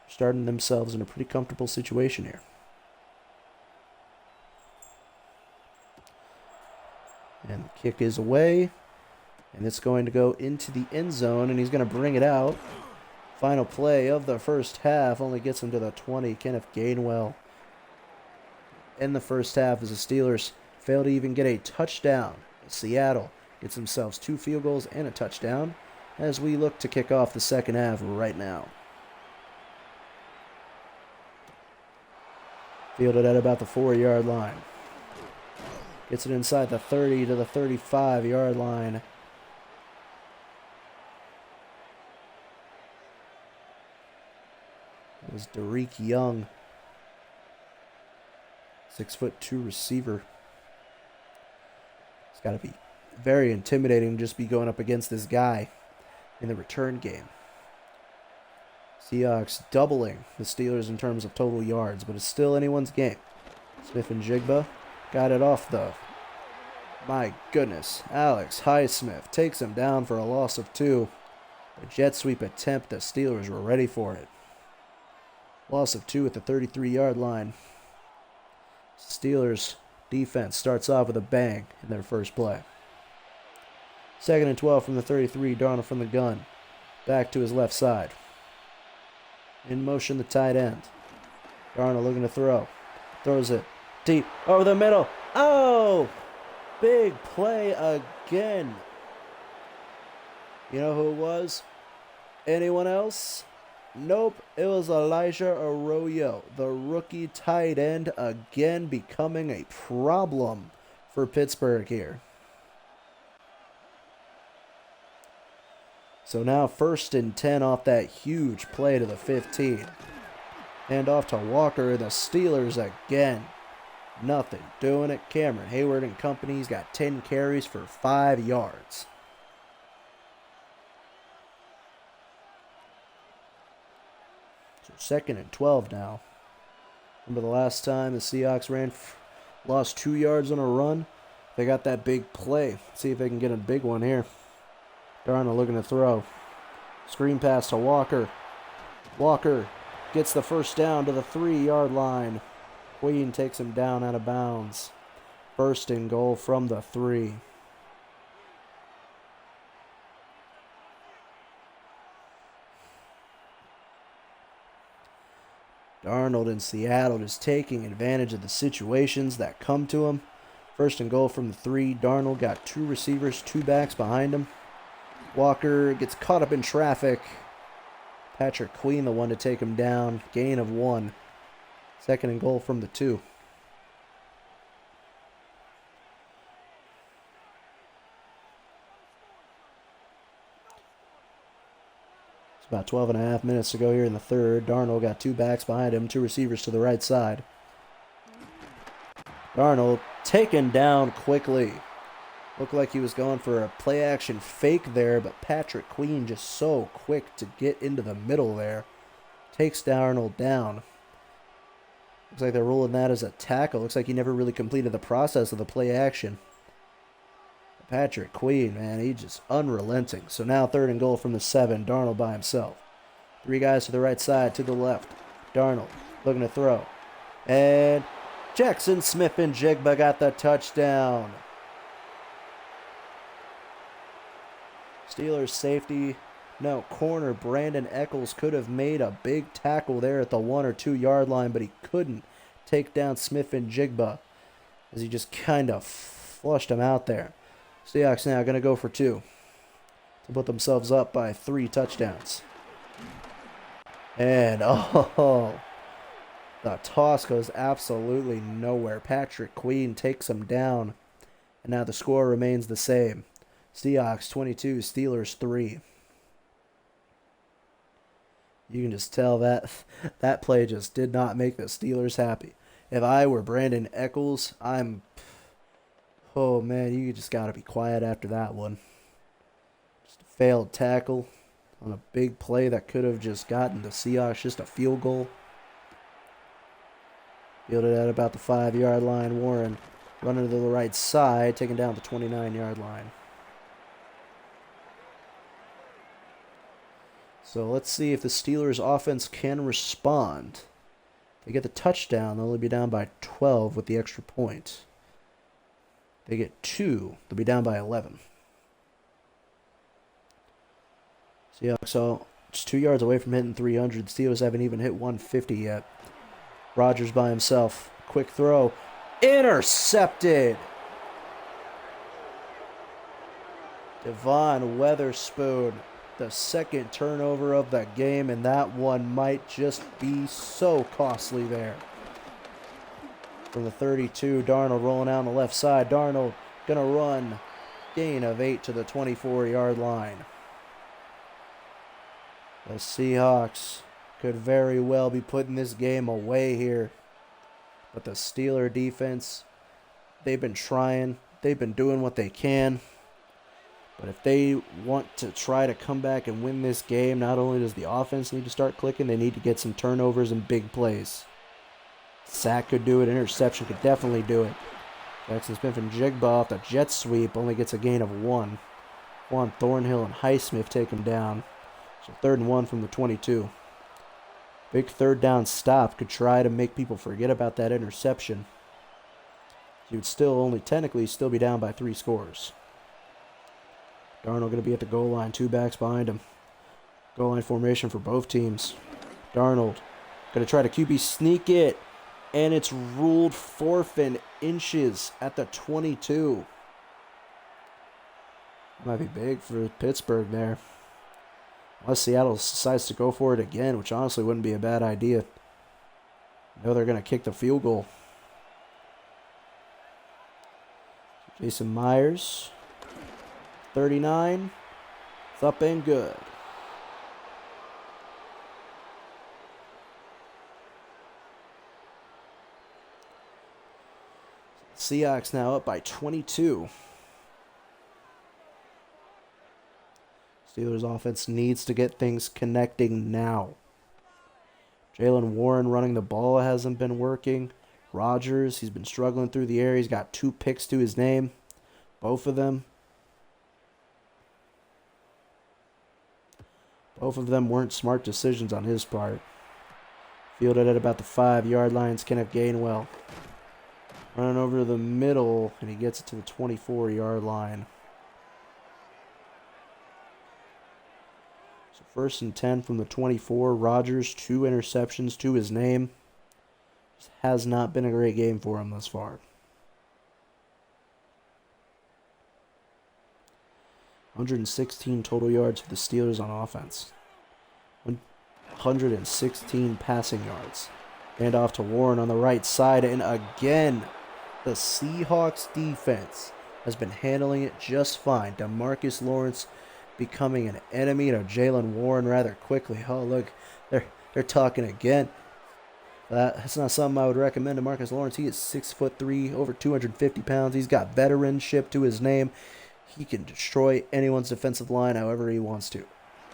Starting themselves in a pretty comfortable situation here. And the kick is away. And it's going to go into the end zone, and he's going to bring it out. Final play of the first half only gets him to the 20. Kenneth Gainwell in the first half as the Steelers fail to even get a touchdown. Seattle gets themselves 2 field goals and a touchdown as we look to kick off the second half right now. Fielded at about the 4-yard line. Gets it inside the 30 to the 35-yard line. It was Derek Young. 6'2" receiver. It's got to be very intimidating to just be going up against this guy in the return game. Seahawks doubling the Steelers in terms of total yards, but it's still anyone's game. Smith-Njigba got it off, though. My goodness. Alex Highsmith takes him down for a loss of 2. A jet sweep attempt. The Steelers were ready for it. Loss of 2 at the 33-yard line. Steelers defense starts off with a bang in their first play. 2nd and 12 from the 33. Darnold from the gun. Back to his left side. In motion, the tight end. Darnold looking to throw. Throws it deep over the middle. Oh! Big play again. You know who it was? Anyone else? Nope. It was Elijah Arroyo, the rookie tight end, again becoming a problem for Pittsburgh here. So now 1st and 10 off that huge play to the 15. Hand off to Walker, the Steelers again. Nothing doing it. Cameron Hayward and company's got 10 carries for 5 yards. So 2nd and 12 now. Remember the last time the Seahawks lost 2 yards on a run? They got that big play. Let's see if they can get a big one here. Darnold looking to throw. Screen pass to Walker. Walker gets the first down to the 3-yard line. Queen takes him down out of bounds. 1st and goal from the 3. Darnold in Seattle just taking advantage of the situations that come to him. 1st and goal from the 3. Darnold got 2 receivers, 2 backs behind him. Walker gets caught up in traffic. Patrick Queen the one to take him down. Gain of 1. 2nd and goal from the 2. It's about 12 and a half minutes to go here in the 3rd. Darnold got 2 backs behind him, 2 receivers to the right side. Darnold taken down quickly. Looked like he was going for a play-action fake there, but Patrick Queen just so quick to get into the middle there. Takes Darnold down. Looks like they're rolling that as a tackle. Looks like he never really completed the process of the play-action. Patrick Queen, man, he's just unrelenting. So now 3rd and goal from the 7. Darnold by himself. 3 guys to the right side, to the left. Darnold looking to throw. And Jackson Smith-Njigba got the touchdown. Steelers safety, corner Brandon Eccles could have made a big tackle there at the 1 or 2 yard line, but he couldn't take down Smith-Njigba as he just kind of flushed him out there. Seahawks now going to go for 2 to put themselves up by 3 touchdowns. And, the toss goes absolutely nowhere. Patrick Queen takes him down, and now the score remains the same. Seahawks 22, Steelers 3. You can just tell that play just did not make the Steelers happy. If I were Brandon Eccles, oh man, you just got to be quiet after that one. Just a failed tackle on a big play that could have just gotten the Seahawks just a field goal. Fielded at about the 5-yard line. Warren running to the right side, taking down the 29-yard line. So let's see if the Steelers offense can respond. If they get the touchdown, they'll only be down by 12 with the extra point. If they get 2, they'll be down by 11. Seahawks just 2 yards away from hitting 300. The Steelers haven't even hit 150 yet. Rodgers by himself. Quick throw. Intercepted. Devon Weatherspoon. The 2nd turnover of the game, and that one might just be so costly there. From the 32, Darnold rolling out on the left side. Darnold going to run. Gain of 8 to the 24-yard line. The Seahawks could very well be putting this game away here. But the Steeler defense, they've been trying. they've been doing what they can. But if they want to try to come back and win this game, not only does the offense need to start clicking, they need to get some turnovers and big plays. Sack could do it. Interception could definitely do it. Jackson Smith and Jigba off the jet sweep only gets a gain of 1. Juan Thornhill and Highsmith take him down. So 3rd and 1 from the 22. Big 3rd down stop could try to make people forget about that interception. He would still only technically still be down by 3 scores. Darnold going to be at the goal line, 2 backs behind him. Goal line formation for both teams. Darnold going to try to QB sneak it, and it's ruled 4th and inches at the 22. Might be big for Pittsburgh there. Unless Seattle decides to go for it again, which honestly wouldn't be a bad idea. I know they're going to kick the field goal. Jason Myers, 39. It's up and good. Seahawks now up by 22. Steelers offense needs to get things connecting now. Jalen Warren running the ball hasn't been working. Rodgers, he's been struggling through the air. He's got 2 picks to his name. Both of them. Both of them weren't smart decisions on his part. Fielded at about the 5-yard line. Kenneth Gainwell running over the middle, and he gets it to the 24-yard line. So 1st and 10 from the 24. Rodgers, 2 interceptions to his name. This has not been a great game for him thus far. 116 total yards for the Steelers on offense. 116 passing yards. Hand off to Warren on the right side, and again, the Seahawks defense has been handling it just fine. DeMarcus Lawrence becoming an enemy to Jalen Warren rather quickly. Oh, look, they're talking again. That's not something I would recommend to Marcus Lawrence. He is 6'3", over 250 pounds. He's got veteranship to his name. He can destroy anyone's defensive line however he wants to.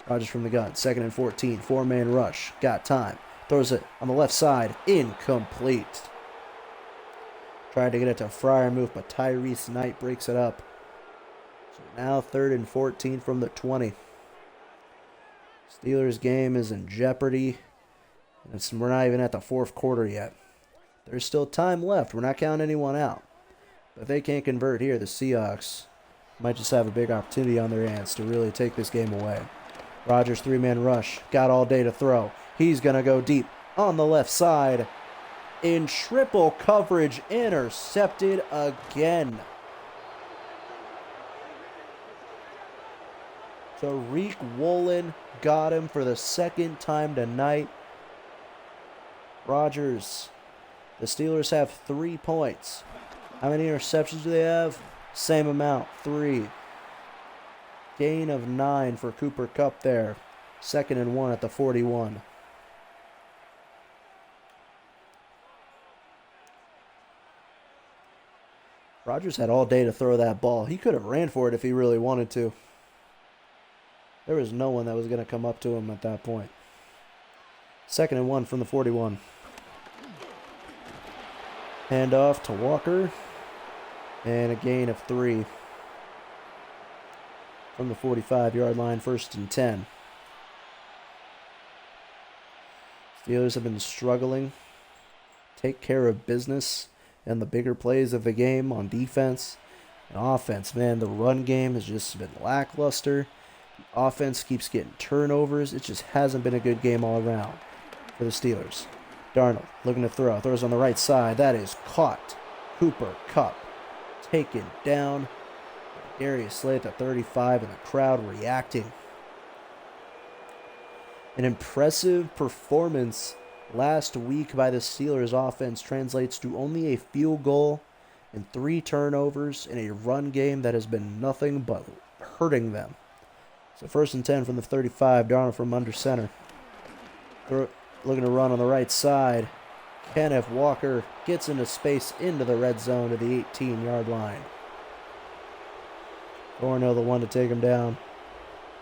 Rodgers from the gun. 2nd and 14. 4-man rush. Got time. Throws it on the left side. Incomplete. Tried to get it to Freiermuth, but Tyrese Knight breaks it up. So now 3rd and 14 from the 20. Steelers game is in jeopardy. We're not even at the 4th quarter yet. There's still time left. We're not counting anyone out. But if they can't convert here, the Seahawks might just have a big opportunity on their hands to really take this game away. Rodgers 3-man rush. Got all day to throw. He's going to go deep on the left side. In triple coverage, intercepted again. Tariq Woolen got him for the 2nd time tonight. Rodgers, the Steelers have 3 points. How many interceptions do they have? Same amount, 3. Gain of 9 for Cooper Kupp there. 2nd and 1 at the 41. Rodgers had all day to throw that ball. He could have ran for it if he really wanted to. There was no one that was going to come up to him at that point. 2nd and 1 from the 41. Hand off to Walker. And a gain of 3 from the 45-yard line, 1st and 10. Steelers have been struggling. Take care of business and the bigger plays of the game on defense. And offense, man, the run game has just been lackluster. The offense keeps getting turnovers. It just hasn't been a good game all around for the Steelers. Darnold looking to throw. Throws on the right side. That is caught. Cooper Kupp taken down. Darius Slay at the 35 and the crowd reacting. An impressive performance last week by the Steelers offense translates to only a field goal and 3 turnovers in a run game that has been nothing but hurting them. So 1st and 10 from the 35. Darnold from under center. Looking to run on the right side. Kenneth Walker gets into space into the red zone to the 18-yard line. Cornell the one to take him down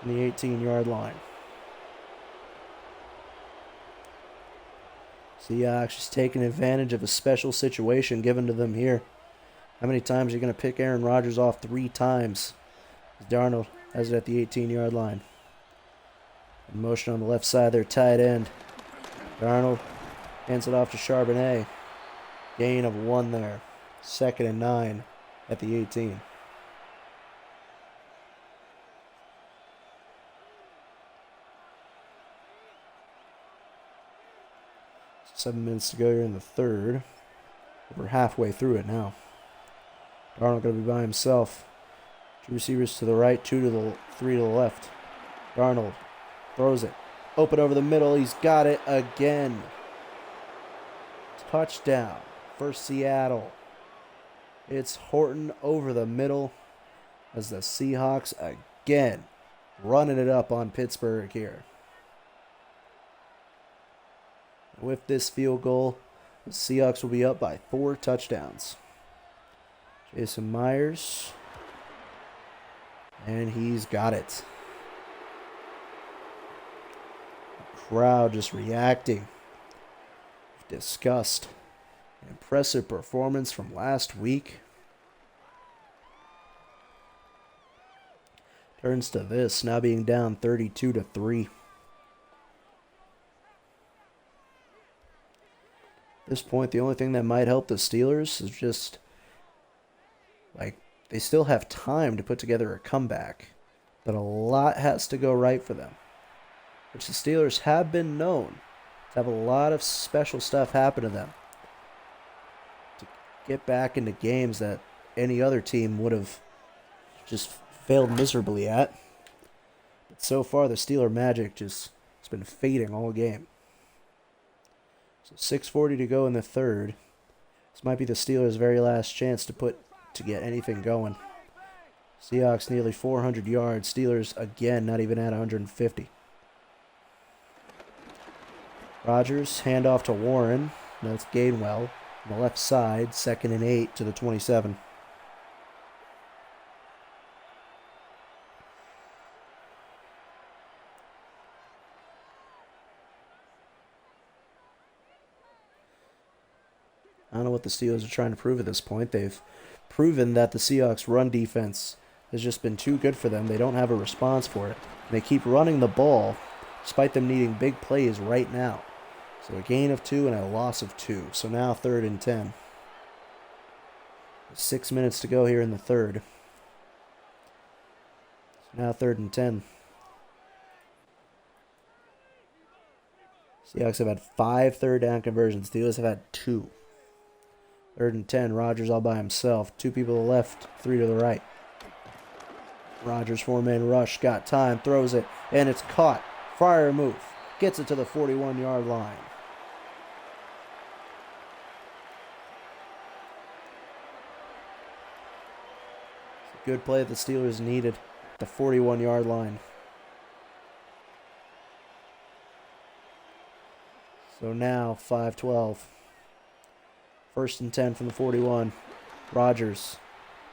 on the 18-yard line. Seahawks just taking advantage of a special situation given to them here. How many times are you going to pick Aaron Rodgers off? 3 times. Darnold has it at the 18-yard line. In motion on the left side, their tight end. Darnold hands it off to Charbonnet. Gain of 1 there. 2nd and 9 at the 18. Seven minutes to go here in the third. We're halfway through it now. Darnold going to be by himself. 2 receivers to the right, 3 to the left. Darnold throws it. Open over the middle. He's got it again. Touchdown for Seattle. It's Horton over the middle as the Seahawks again running it up on Pittsburgh here. With this field goal, the Seahawks will be up by 4 touchdowns. Jason Myers. And he's got it. The crowd just reacting with disgust. An impressive performance from last week. Turns to this, now being down 32-3. At this point, the only thing that might help the Steelers is just, they still have time to put together a comeback. But a lot has to go right for them. Which the Steelers have been known to have a lot of special stuff happen to them. To get back into games that any other team would have just failed miserably at. But so far, the Steeler magic just has been fading all game. So 6:40 to go in the third. This might be the Steelers' very last chance to get anything going. Seahawks nearly 400 yards. Steelers again not even at 150. Rodgers, handoff to Warren. That's Gainwell on the left side. 2nd and 8 to the 27. I don't know what the Steelers are trying to prove at this point. They've proven that the Seahawks' run defense has just been too good for them. They don't have a response for it. And they keep running the ball, despite them needing big plays right now. So a gain of 2 and a loss of 2. So now 3rd and 10. 6 minutes to go here in the third. So now 3rd and 10. Seahawks have had 5 third down conversions. Steelers have had 2. 3rd and 10. Rodgers all by himself. 2 people to the left, 3 to the right. Rodgers 4-man rush. Got time. Throws it. And it's caught. Fryer move. Gets it to the 41-yard line. It's a good play that the Steelers needed. The 41-yard line. So now 5-12. 1st and 10 from the 41. Rodgers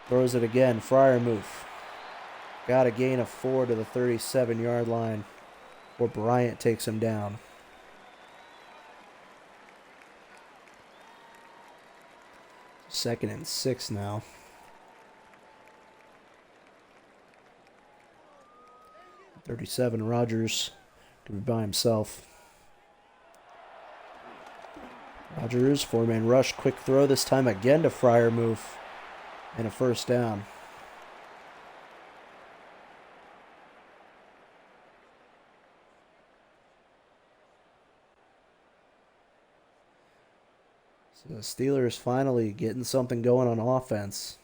throws it again. Fryer move. Got a gain of 4 to the 37-yard line. Or Bryant takes him down. Second and 6 now. .37. Rodgers could be by himself. Rodgers, 4-man rush, quick throw, this time again to Fryer move, and a 1st down. So the Steelers finally getting something going on offense.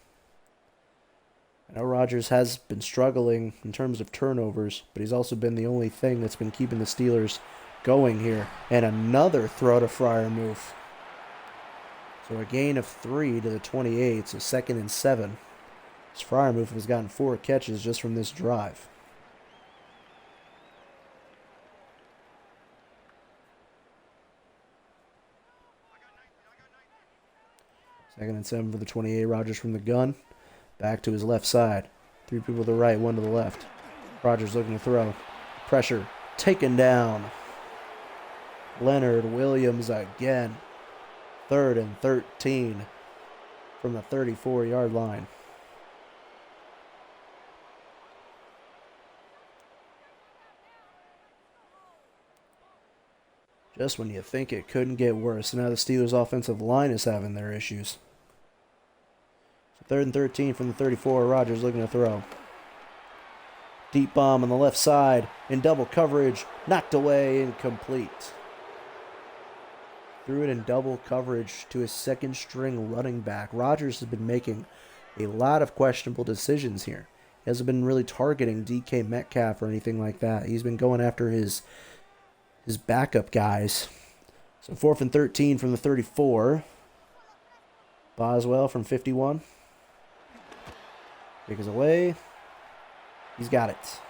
I know Rodgers has been struggling in terms of turnovers, but he's also been the only thing that's been keeping the Steelers going here. And another throw to Fryer move. So a gain of 3 to the 28, so 2nd and 7. This Fryer move has gotten 4 catches just from this drive. 2nd and 7 for the 28. Rodgers from the gun. Back to his left side. Three people to the right, one to the left. Rodgers looking to throw. Pressure. Taken down. Leonard Williams again. 3rd and 13 from the 34-yard line. Just when you think it couldn't get worse. Now the Steelers' offensive line is having their issues. So 3rd and 13 from the 34. Rodgers looking to throw. Deep bomb on the left side. In double coverage. Knocked away. Incomplete. Threw it in double coverage to his second-string running back. Rodgers has been making a lot of questionable decisions here. He hasn't been really targeting DK Metcalf or anything like that. He's been going after his backup guys. So 4th and 13 from the 34. Boswell from 51. Figures away. He's got it.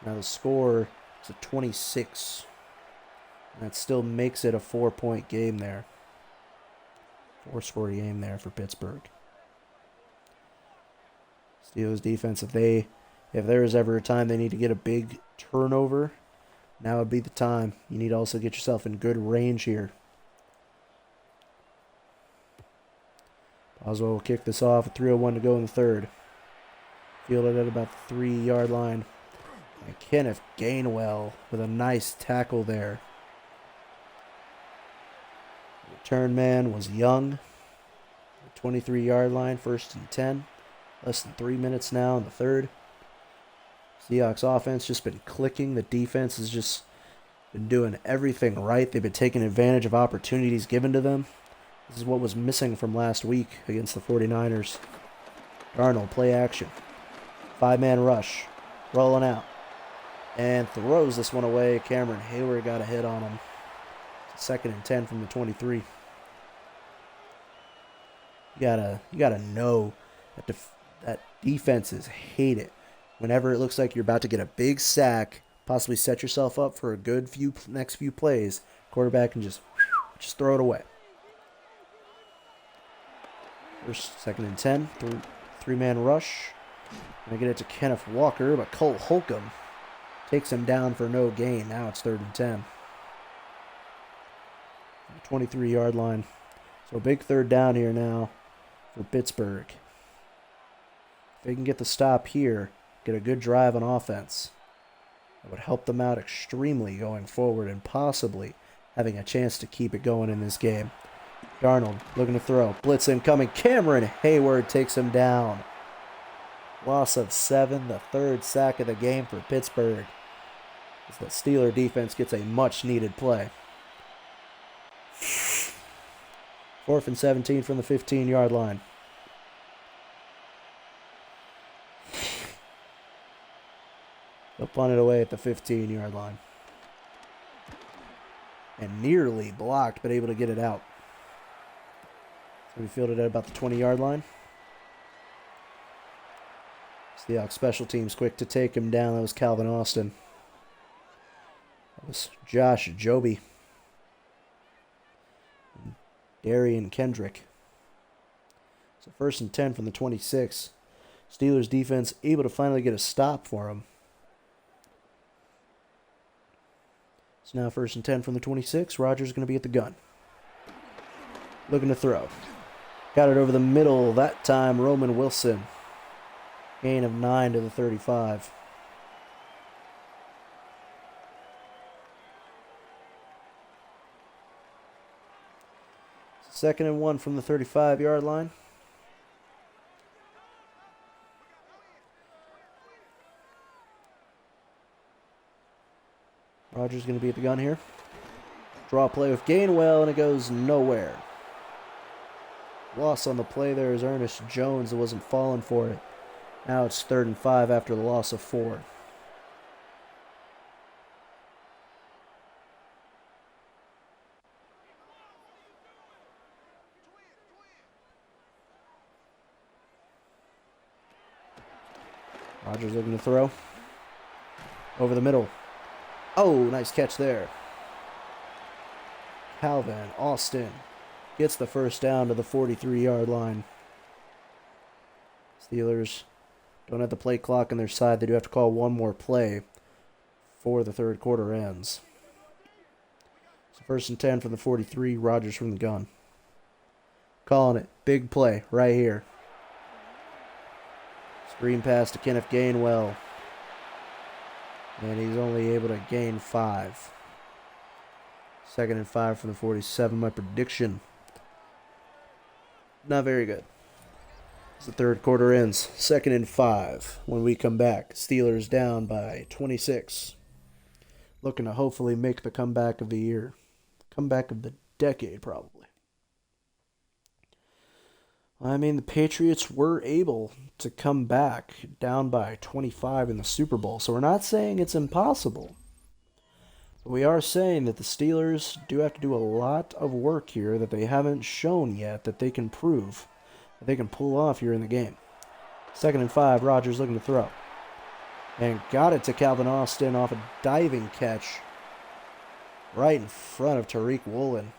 Now the score is a 26. And that still makes it a 4-point game there. 4-score game there for Pittsburgh. Steelers defense, if there is ever a time they need to get a big turnover, now would be the time. You need to also get yourself in good range here. Boswell will kick this off. 3:01 to go in the 3rd. Fielded at about the 3-yard line. And Kenneth Gainwell with a nice tackle there. The return man was Young. 23-yard line, 1st and 10. Less than 3 minutes now in the 3rd. Seahawks offense just been clicking. The defense has just been doing everything right. They've been taking advantage of opportunities given to them. This is what was missing from last week against the 49ers. Darnold, play action. 5-man rush. Rolling out. And throws this one away. Cameron Hayward got a hit on him. 2nd and 10 from the 23. You gotta know that defenses hate it. Whenever it looks like you're about to get a big sack, possibly set yourself up for a good next few plays, quarterback can just throw it away. 2nd and 10, 3-man rush. Gonna get it to Kenneth Walker, but Cole Holcomb takes him down for no gain. Now it's 3rd and 10. 23-yard line. So a big 3rd down here now for Pittsburgh. If they can get the stop here, get a good drive on offense, that would help them out extremely going forward and possibly having a chance to keep it going in this game. Darnold looking to throw. Blitz incoming. Cameron Hayward takes him down. Loss of 7, the 3rd sack of the game for Pittsburgh. As the Steeler defense gets a much-needed play. 4th and 17 from the 15-yard line. They'll punt it away at the 15-yard line. And nearly blocked, but able to get it out. So we fielded at about the 20-yard line. Seahawks special teams quick to take him down. That was Calvin Austin. That was Josh Joby. Darian Kendrick. So 1st and 10 from the 26. Steelers defense able to finally get a stop for him. So now 1st and 10 from the 26. Rodgers going to be at the gun. Looking to throw. Got it over the middle. That time Roman Wilson. Gain of 9 to the 35. Second and 1 from the 35-yard line. Rodgers going to be at the gun here. Draw play with Gainwell, and it goes nowhere. Loss on the play there is Ernest Jones. It wasn't falling for it. Now it's 3rd and 5 after the loss of 4. Rodgers looking to throw. Over the middle. Oh, nice catch there. Calvin Austin gets the first down to the 43-yard line. Steelers don't have the play clock on their side. They do have to call one more play before the third quarter ends. So 1st and 10 from the 43, Rodgers from the gun. Calling it. Big play right here. Screen pass to Kenneth Gainwell. And he's only able to gain 5. 2nd and 5 from the 47. My prediction, not very good. As the third quarter ends, 2nd and 5. When we come back, Steelers down by 26. Looking to hopefully make the comeback of the year. Comeback of the decade, probably. I mean, the Patriots were able to come back down by 25 in the Super Bowl, so we're not saying it's impossible. But we are saying that the Steelers do have to do a lot of work here that they haven't shown yet that they can prove, that they can pull off here in the game. 2nd and 5, Rodgers looking to throw. And got it to Calvin Austin off a diving catch right in front of Tariq Woolen.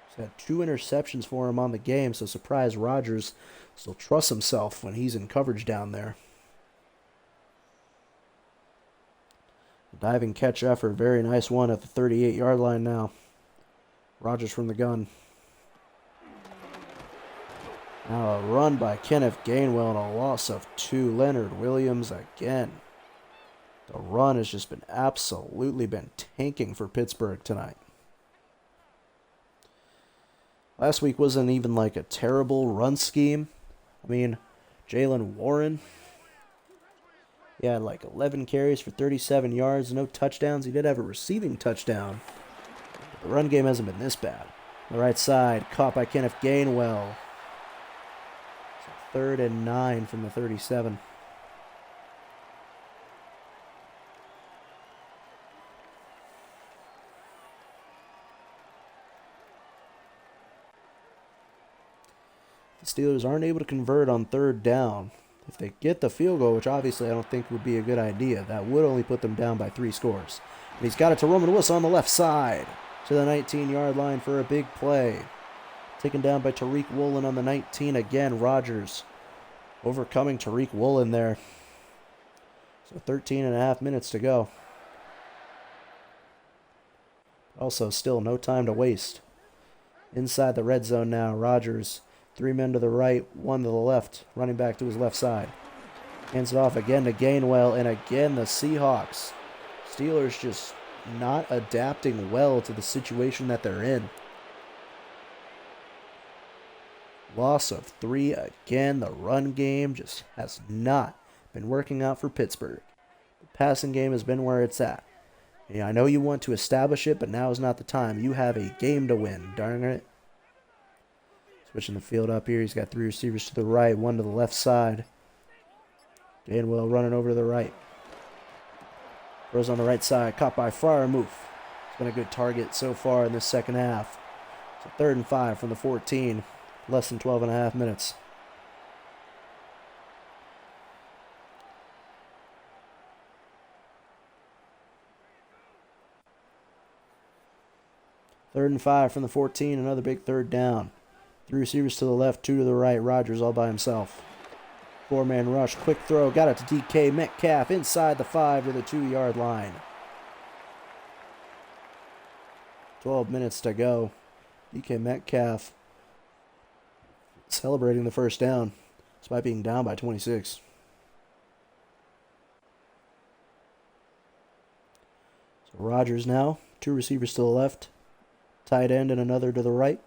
He's had 2 interceptions for him on the game, so surprise Rodgers still trusts himself when he's in coverage down there. Diving catch effort, very nice one at the 38-yard line now. Rodgers from the gun. Now a run by Kenneth Gainwell and a loss of 2. Leonard Williams again. The run has just been absolutely been tanking for Pittsburgh tonight. Last week wasn't even like a terrible run scheme. I mean, Jaylen Warren, he had like 11 carries for 37 yards, no touchdowns. He did have a receiving touchdown. The run game hasn't been this bad. The right side, caught by Kenneth Gainwell. So 3rd and 9 from the 37. The Steelers aren't able to convert on 3rd down. If they get the field goal, which obviously I don't think would be a good idea, that would only put them down by 3 scores. And he's got it to Roman Wilson on the left side to the 19-yard line for a big play. Taken down by Tariq Woolen on the 19 again. Rodgers overcoming Tariq Woolen there. So 13 and a half minutes to go. Also, still no time to waste. Inside the red zone now, Rodgers. 3 men to the right, 1 to the left, running back to his left side. Hands it off again to Gainwell, and again the Seahawks. Steelers just not adapting well to the situation that they're in. Loss of 3 again. The run game just has not been working out for Pittsburgh. The passing game has been where it's at. Yeah, I know you want to establish it, but now is not the time. You have a game to win, darn it. Switching the field up here. He's got 3 receivers to the right, 1 to the left side. Gainwell running over to the right. Throws on the right side. Caught by Freiermuth. It's been a good target so far in this second half. So 3rd and 5 from the 14. Less than 12 and a half minutes. Third and 5 from the 14. Another big 3rd down. 3 receivers to the left, 2 to the right. Rodgers all by himself. 4-man rush, quick throw. Got it to DK Metcalf inside the 5 to the 2-yard line. 12 minutes to go. DK Metcalf celebrating the 1st down, despite being down by 26. So Rodgers now, 2 receivers to the left. Tight end and another to the right.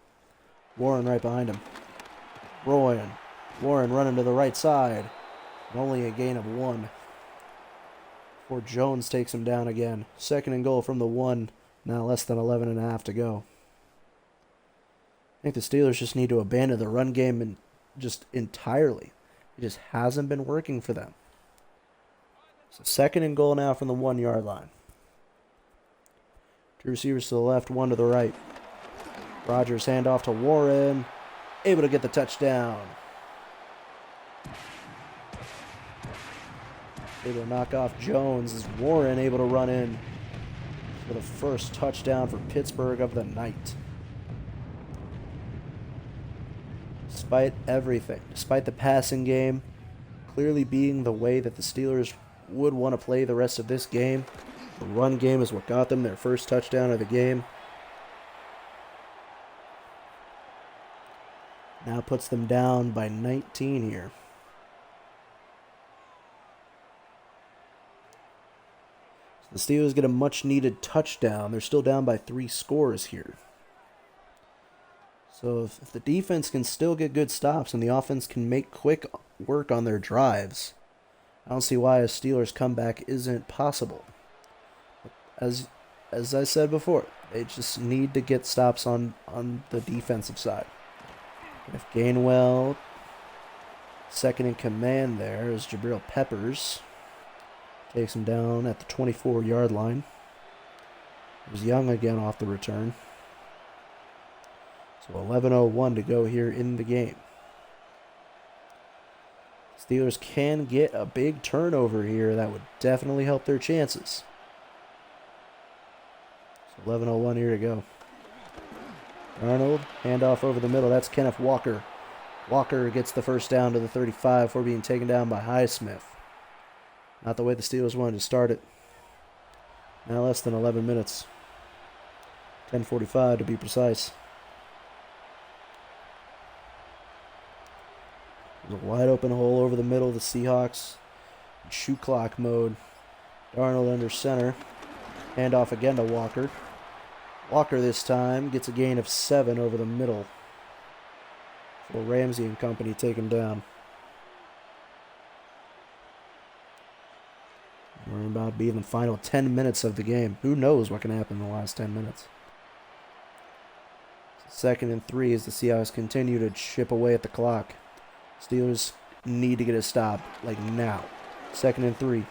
Warren right behind him. Warren running to the right side. And only a gain of 1. Before Jones takes him down again. 2nd and goal from the 1. Now less than 11 and a half to go. I think the Steelers just need to abandon the run game and just entirely. It just hasn't been working for them. So 2nd and goal now from the 1-yard line. 2 receivers to the left, 1 to the right. Rodgers handoff to Warren. Able to get the touchdown. Able to knock off Jones as Warren able to run in for the first touchdown for Pittsburgh of the night. Despite everything, despite the passing game, clearly being the way that the Steelers would want to play the rest of this game. The run game is what got them their first touchdown of the game. Now puts them down by 19 here. So the Steelers get a much-needed touchdown. They're still down by 3 scores here. So if the defense can still get good stops and the offense can make quick work on their drives, I don't see why a Steelers comeback isn't possible. As I said before, they just need to get stops on the defensive side. If Gainwell, second in command there is Jabril Peppers. Takes him down at the 24-yard line. It was Young again off the return. So 11:01 to go here in the game. Steelers can get a big turnover here. That would definitely help their chances. So 11:01 here to go. Arnold, handoff over the middle. That's Kenneth Walker. Walker gets the first down to the 35 before being taken down by Highsmith. Not the way the Steelers wanted to start it. Now less than 11 minutes. 10:45 to be precise. There's a wide open hole over the middle of the Seahawks. Shoot clock mode. Darnold under center. Handoff again to Walker. Walker this time gets a gain of 7 over the middle. So Ramsey and company take him down. We're about to be in the final 10 minutes of the game. Who knows what can happen in the last 10 minutes. 2nd and 3 as the Seahawks continue to chip away at the clock. Steelers need to get a stop, like now. 2nd and 3.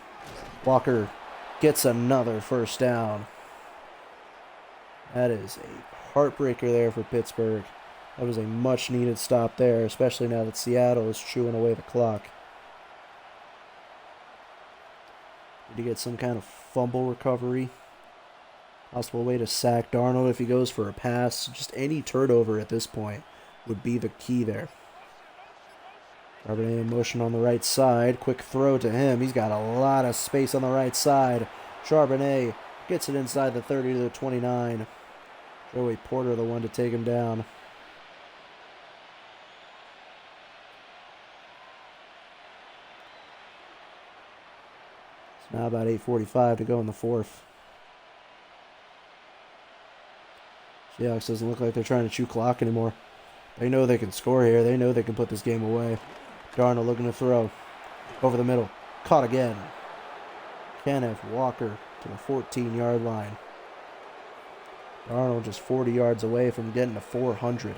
Walker gets another first down. That is a heartbreaker there for Pittsburgh. That was a much-needed stop there, especially now that Seattle is chewing away the clock. Need to get some kind of fumble recovery. Possible way to sack Darnold if he goes for a pass. Just any turnover at this point would be the key there. Charbonnet in motion on the right side. Quick throw to him. He's got a lot of space on the right side. Charbonnet gets it inside the 30 to the 29. Joey Porter the one to take him down. It's now about 8:45 to go in the 4th. Seahawks doesn't look like they're trying to chew clock anymore. They know they can score here. They know they can put this game away. Darnold looking to throw. Over the middle. Caught again. Kenneth Walker to the 14-yard line. Darnold just 40 yards away from getting to 400.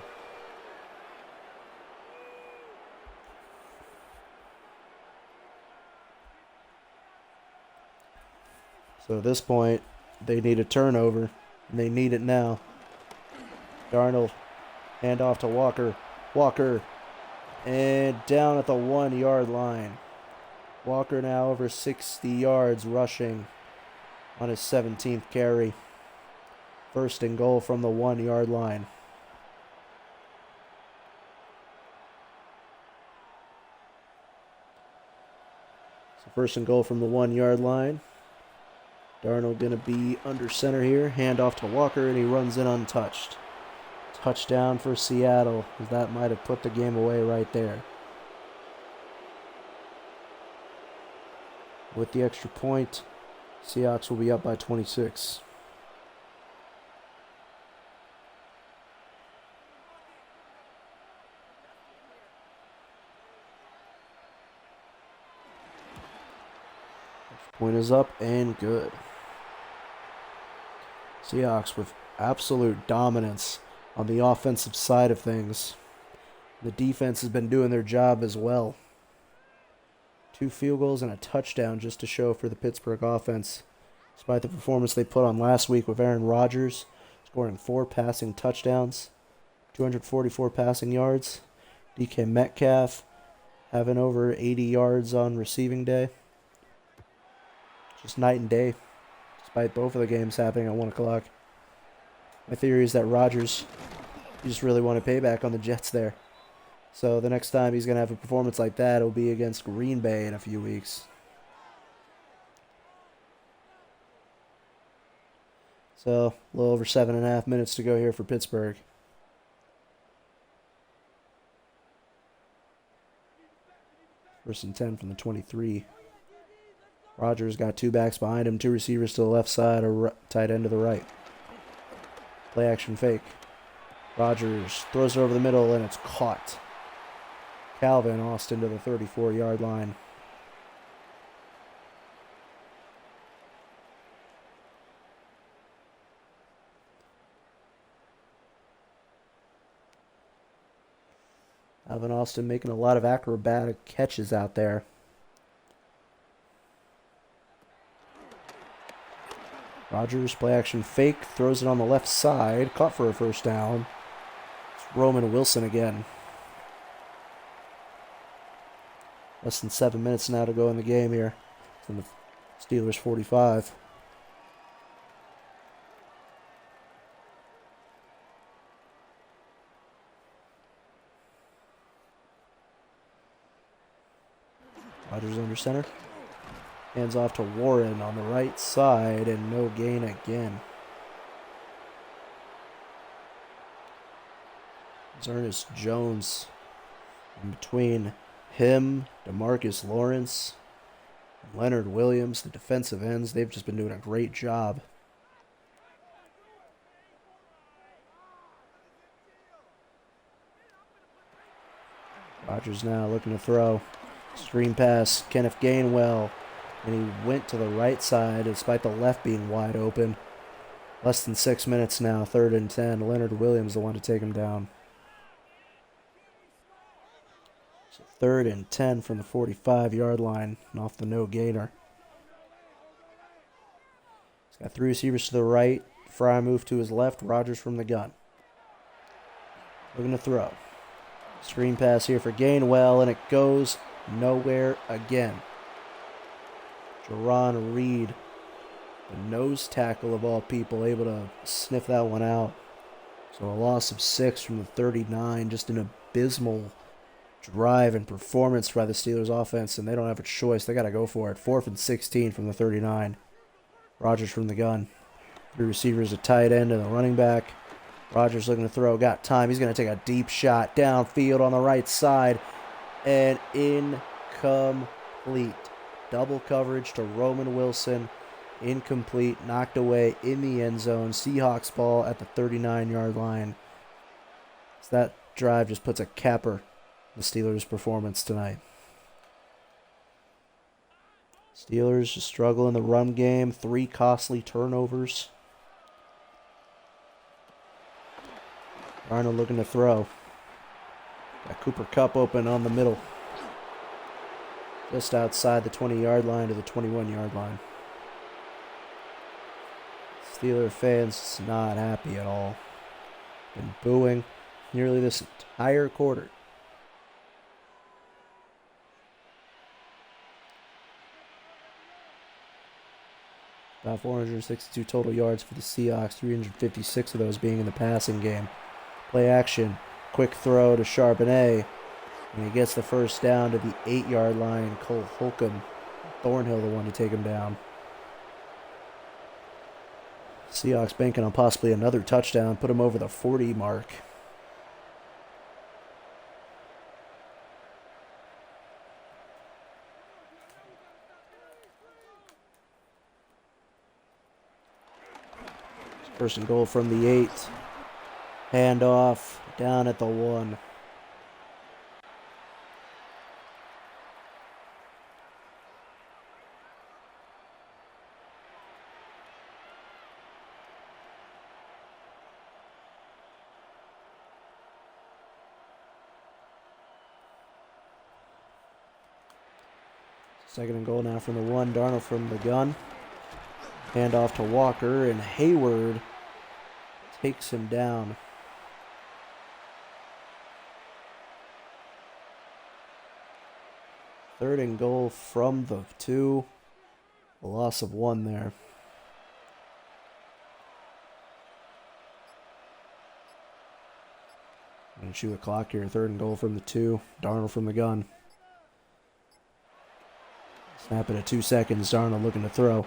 So at this point, they need a turnover, and they need it now. Darnold, hand off to Walker. Walker, and down at the 1-yard line. Walker now over 60 yards rushing on his 17th carry. 1st and goal from the 1-yard line. So 1st and goal from the 1-yard line. Darnold going to be under center here. Hand off to Walker, and he runs in untouched. Touchdown for Seattle, as that might have put the game away right there. With the extra point, Seahawks will be up by 26. Point is up and good. Seahawks with absolute dominance on the offensive side of things. The defense has been doing their job as well. 2 field goals and a touchdown just to show for the Pittsburgh offense. Despite the performance they put on last week with Aaron Rodgers, scoring 4 passing touchdowns, 244 passing yards. DK Metcalf having over 80 yards on receiving day. Just night and day, despite both of the games happening at 1 o'clock. My theory is that Rodgers, he just really wanted payback on the Jets there. So the next time he's going to have a performance like that, it'll be against Green Bay in a few weeks. So a little over 7.5 minutes to go here for Pittsburgh. First and 10 from the 23. Rodgers got two backs behind him, two receivers to the left side, a tight end to the right. Play action fake. Rodgers throws it over the middle, and it's caught. Calvin Austin to the 34-yard line. Calvin Austin making a lot of acrobatic catches out there. Rodgers, play action fake, throws it on the left side, caught for a first down. It's Roman Wilson again. Less than 7 minutes now to go in the game here. From the Steelers 45. Rodgers under center. Hands off to Warren on the right side, and no gain again. It's Ernest Jones in between him, DeMarcus Lawrence, and Leonard Williams, the defensive ends. They've just been doing a great job. Rodgers now looking to throw. Screen pass, Kenneth Gainwell. And he went to the right side despite the left being wide open. Less than 6 minutes now, 3rd and 10. Leonard Williams the one to take him down. So 3rd and 10 from the 45-yard line and off the no gainer. He's got three receivers to the right. Fry move to his left. Rodgers from the gun. Looking to throw. Screen pass here for Gainwell, and it goes nowhere again. Jerron Reed, the nose tackle of all people, able to sniff that one out. So a loss of 6 from the 39. Just an abysmal drive and performance by the Steelers offense, and they don't have a choice. They got to go for it. 4th and 16 from the 39. Rodgers from the gun. Three receivers, a tight end, and a running back. Rodgers looking to throw. Got time. He's going to take a deep shot downfield on the right side. And incomplete. Double coverage to Roman Wilson. Incomplete. Knocked away in the end zone. Seahawks ball at the 39-yard line. So that drive just puts a capper on the Steelers' performance tonight. Steelers just struggle in the run game. 3 costly turnovers. Arnold looking to throw. Got Cooper Kupp open on the middle. Just outside the 20-yard line to the 21-yard line. Steeler fans not happy at all. Been booing nearly this entire quarter. About 462 total yards for the Seahawks, 356 of those being in the passing game. Play action, quick throw to Charbonnet, and he gets the first down to the 8-yard line. Cole Holcomb, Thornhill the one to take him down. Seahawks banking on possibly another touchdown, put him over the 40 mark. First and goal from the 8. Handoff down at the 1. Second and goal now from the 1. Darnold from the gun. Handoff to Walker, and Hayward takes him down. Third and goal from the 2. A loss of 1 there. Gonna chew the clock here. 3rd and goal from the 2. Darnold from the gun. Snap it at 2 seconds. Darnold looking to throw.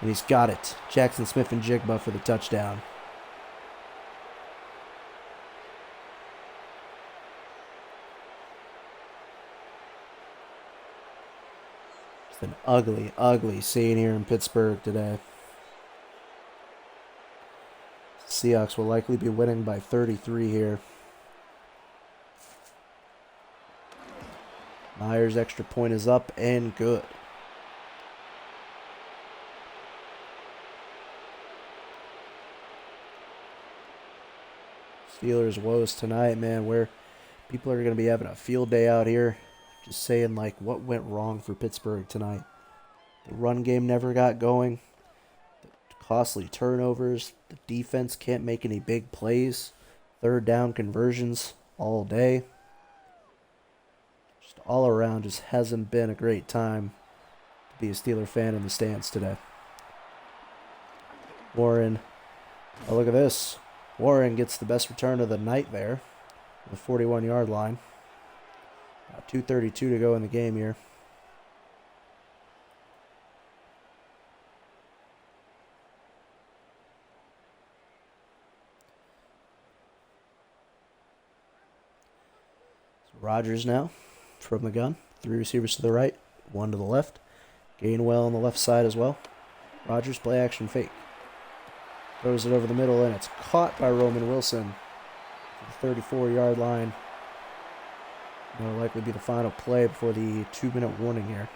And he's got it. Jackson Smith-Njigba for the touchdown. It's an ugly, ugly scene here in Pittsburgh today. Seahawks will likely be winning by 33 here. Myers' extra point is up and good. Steelers' woes tonight, man, where people are going to be having a field day out here. Just saying, like, what went wrong for Pittsburgh tonight? The run game never got going. The costly turnovers. The defense can't make any big plays. 3rd down conversions all day. Just all around, just hasn't been a great time to be a Steeler fan in the stands today. Warren, oh, look at this. Warren gets the best return of the night there. The 41-yard line. 2:32 to go in the game here. So Rodgers now from the gun. 3 receivers to the right, 1 to the left. Gainwell on the left side as well. Rodgers play action fake. Throws it over the middle, and it's caught by Roman Wilson for the 34-yard line. That'll likely be the final play before the 2-minute warning here.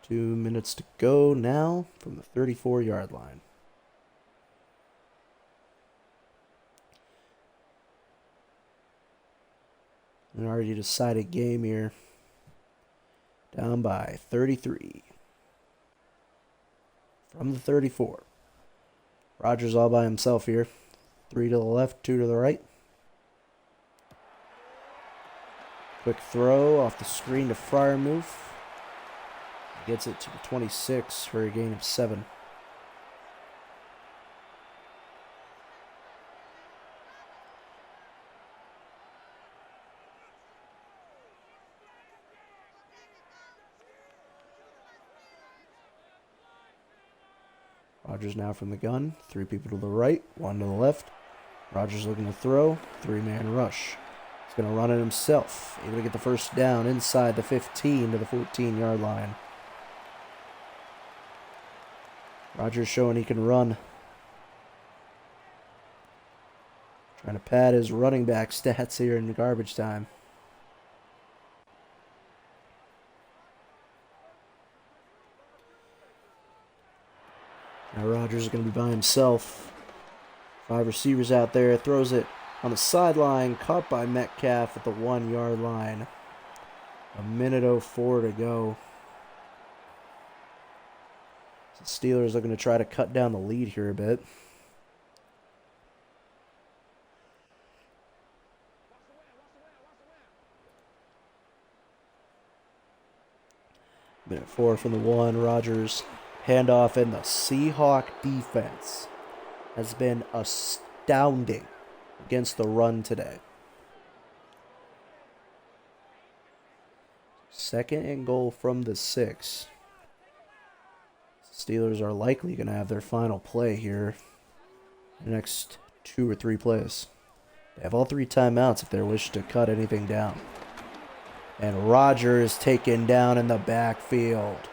Two minutes to go now from the 34-yard line. An already decided game here. Down by 33. From the 34. Rodgers all by himself here. 3 to the left, 2 to the right. Quick throw off the screen to Freiermuth. Gets it to the 26 for a gain of 7. Rodgers now from the gun. 3 people to the right, 1 to the left. Rodgers looking to throw. 3-man rush. He's going to run it himself. Able to get the first down inside the 15 to the 14-yard line. Rodgers showing he can run. Trying to pad his running back stats here in the garbage time. Now Rodgers is going to be by himself. 5 receivers out there. Throws it on the sideline. Caught by Metcalf at the 1-yard line. 1:04 to go. The Steelers looking to try to cut down the lead here a bit. Minute 4 from the 1. Rodgers handoff, and the Seahawk defense has been astounding against the run today. 2nd and goal from the 6. Steelers are likely going to have their final play here in the next 2 or 3 plays. They have all 3 timeouts if they wish to cut anything down. And Rodgers taken down in the backfield.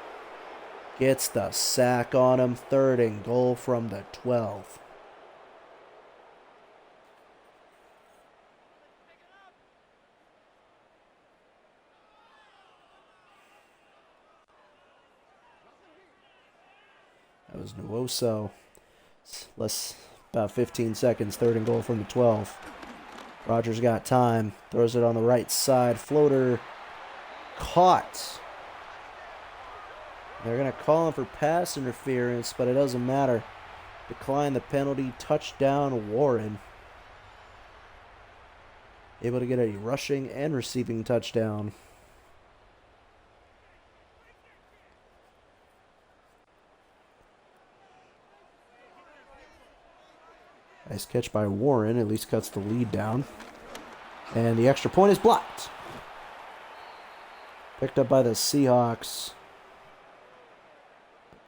Gets the sack on him. 3rd and goal from the 12. That was Nwosu. About 15 seconds. 3rd and goal from the 12. Rodgers got time. Throws it on the right side. Floater. Caught. They're going to call him for pass interference, but it doesn't matter. Decline the penalty. Touchdown, Warren. able to get a rushing and receiving touchdown. Nice catch by Warren, at least cuts the lead down. And the extra point is blocked. Picked up by the Seahawks.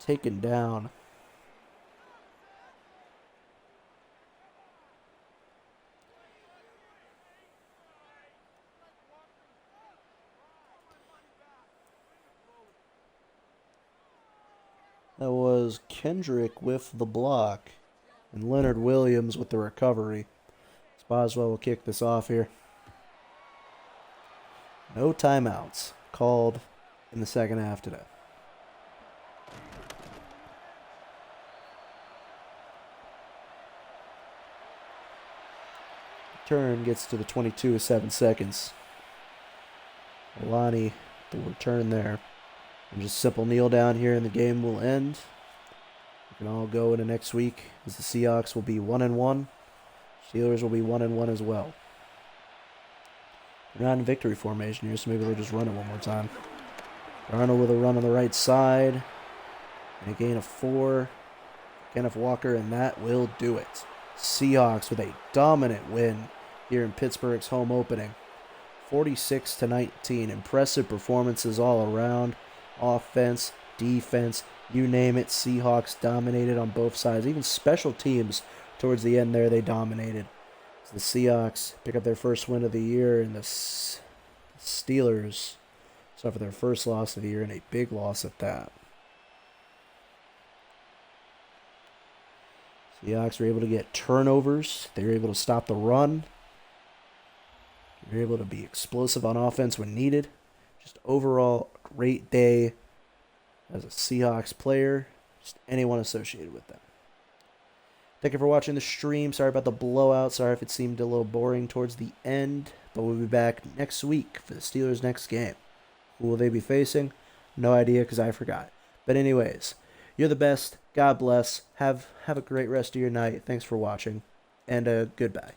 Taken down. That was Kendrick with the block. And Leonard Williams with the recovery. Boswell will kick this off here. No timeouts called in the second half today. Turn gets to the 22 with 7 seconds. Alani, the return there. And just simple kneel down here and the game will end. We can all go into next week as the Seahawks will be 1-1. Steelers will be 1-1 as well. They're not in victory formation here, so maybe they'll just run it one more time. Arnold with a run on the right side. And a gain of 4. Kenneth Walker, and that will do it. Seahawks with a dominant win here in Pittsburgh's home opening. 46-19. Impressive performances all around. Offense, defense, you name it. Seahawks dominated on both sides. Even special teams towards the end there, they dominated. So the Seahawks pick up their first win of the year, and the Steelers suffer their first loss of the year, and a big loss at that. Seahawks were able to get turnovers. They were able to stop the run. They were able to be explosive on offense when needed. Just overall, great day as a Seahawks player. Just anyone associated with them. Thank you for watching the stream. Sorry about the blowout. Sorry if it seemed a little boring towards the end. But we'll be back next week for the Steelers' next game. Who will they be facing? No idea because I forgot. But anyways, you're the best. God bless. Have a great rest of your night. Thanks for watching. And goodbye.